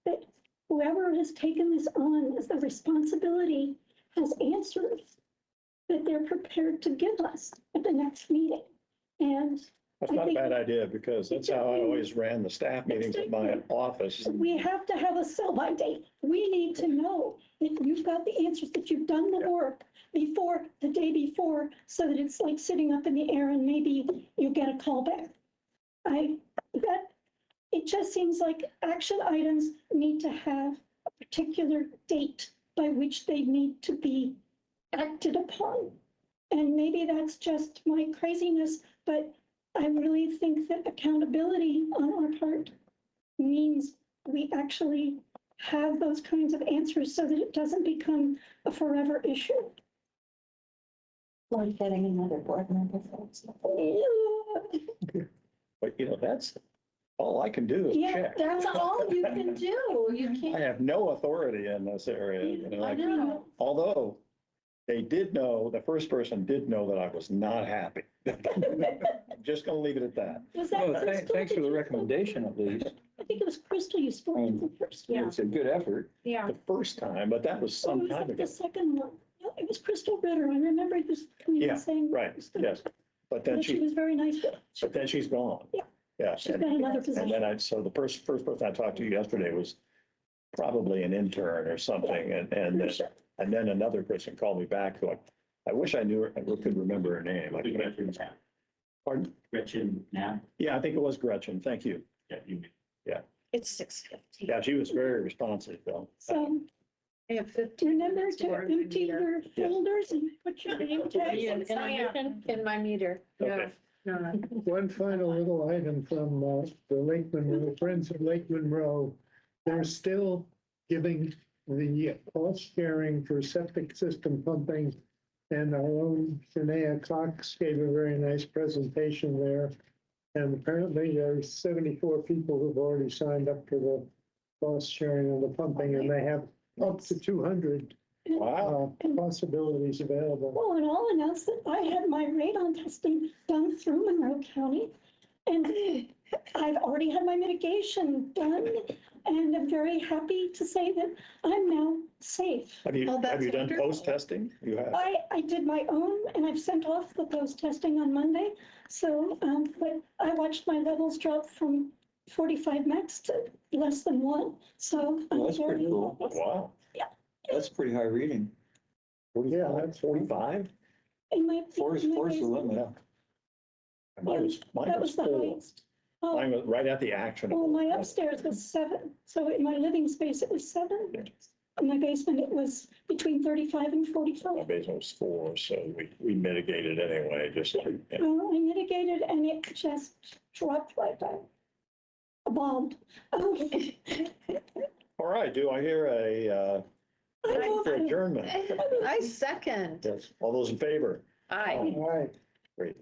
that whoever has taken this on as the responsibility has answers that they're prepared to give us at the next meeting. And That's not a bad idea because that's how I always ran the staff meetings at my office. we have to have a sell-by date. We need to know that you've got the answers, that you've done the work before, the day before, so that it's like sitting up in the air and maybe you get a call back. It just seems like action items need to have a particular date by which they need to be acted upon. And maybe that's just my craziness, but I really think that accountability on our part means we actually have those kinds of answers so that it doesn't become a forever issue. Like getting another board member, folks. But that's all I can do is Yeah, check. That's all you can do. You I can't. have no authority in this area. I know. Although they did know, the first person did know that I was not happy. I'm just going to leave it at that. Was that Well, Crystal? thanks for the recommendation at least. I think it was Crystal you spoke to the first. Yeah. It's a good effort. Yeah. The first time, but that was Oh, some was time it ago. the second one? No, it was Crystal Ritter. I remember it was coming Yeah, and saying. Right, yes. But then She she, was very nice. but then she's gone. Yeah. Yeah. She's got another And position. then so the first person I talked to yesterday was probably an intern or something. And then another person called me back who I wish I knew her, I could remember her name. Pardon? Gretchen now. Yeah, I think it was Gretchen. Thank you. Yeah, It's 6:15. Yeah, she was very responsive though. So I have 15 remember minutes to more in my empty meter. your folders and put your name tags. In my meter. Okay. No, no. One final little item from the Lake Monroe, Friends of Lake Monroe. They're still giving the cost sharing for septic system pumping. And our own Shania Cox gave a very nice presentation there. And apparently there's 74 people who've already signed up for the cost sharing of the pumping, and they have up to 200 Wow. possibilities available. Well, and I'll announce that I had my radon testing done through Monroe County. And I've already had my mitigation done. And I'm very happy to say that I'm now safe. Have you, Oh, have that's you done wonderful. post-testing? You have? I did my own and I've sent off the post-testing on Monday. So, but I watched my levels drop from 45 max to less than 1. So I'm Well, that's pretty very, cool. Wow. That's pretty high reading. Yeah, that's 45? in my. Four's in my the basement, limit. Mine That was was the 4. highest. Oh, Mine was right at the action. well, my upstairs was 7. So in my living space, it was 7. In my basement, it was between 35 and My 45. basement was 4, so we mitigated anyway, just. Well, I mitigated and it just dropped right down. A bomb. Okay. All right, do I hear a I motion move for to- adjournment? I second. Yes, all those in favor? Aye. all right. Great.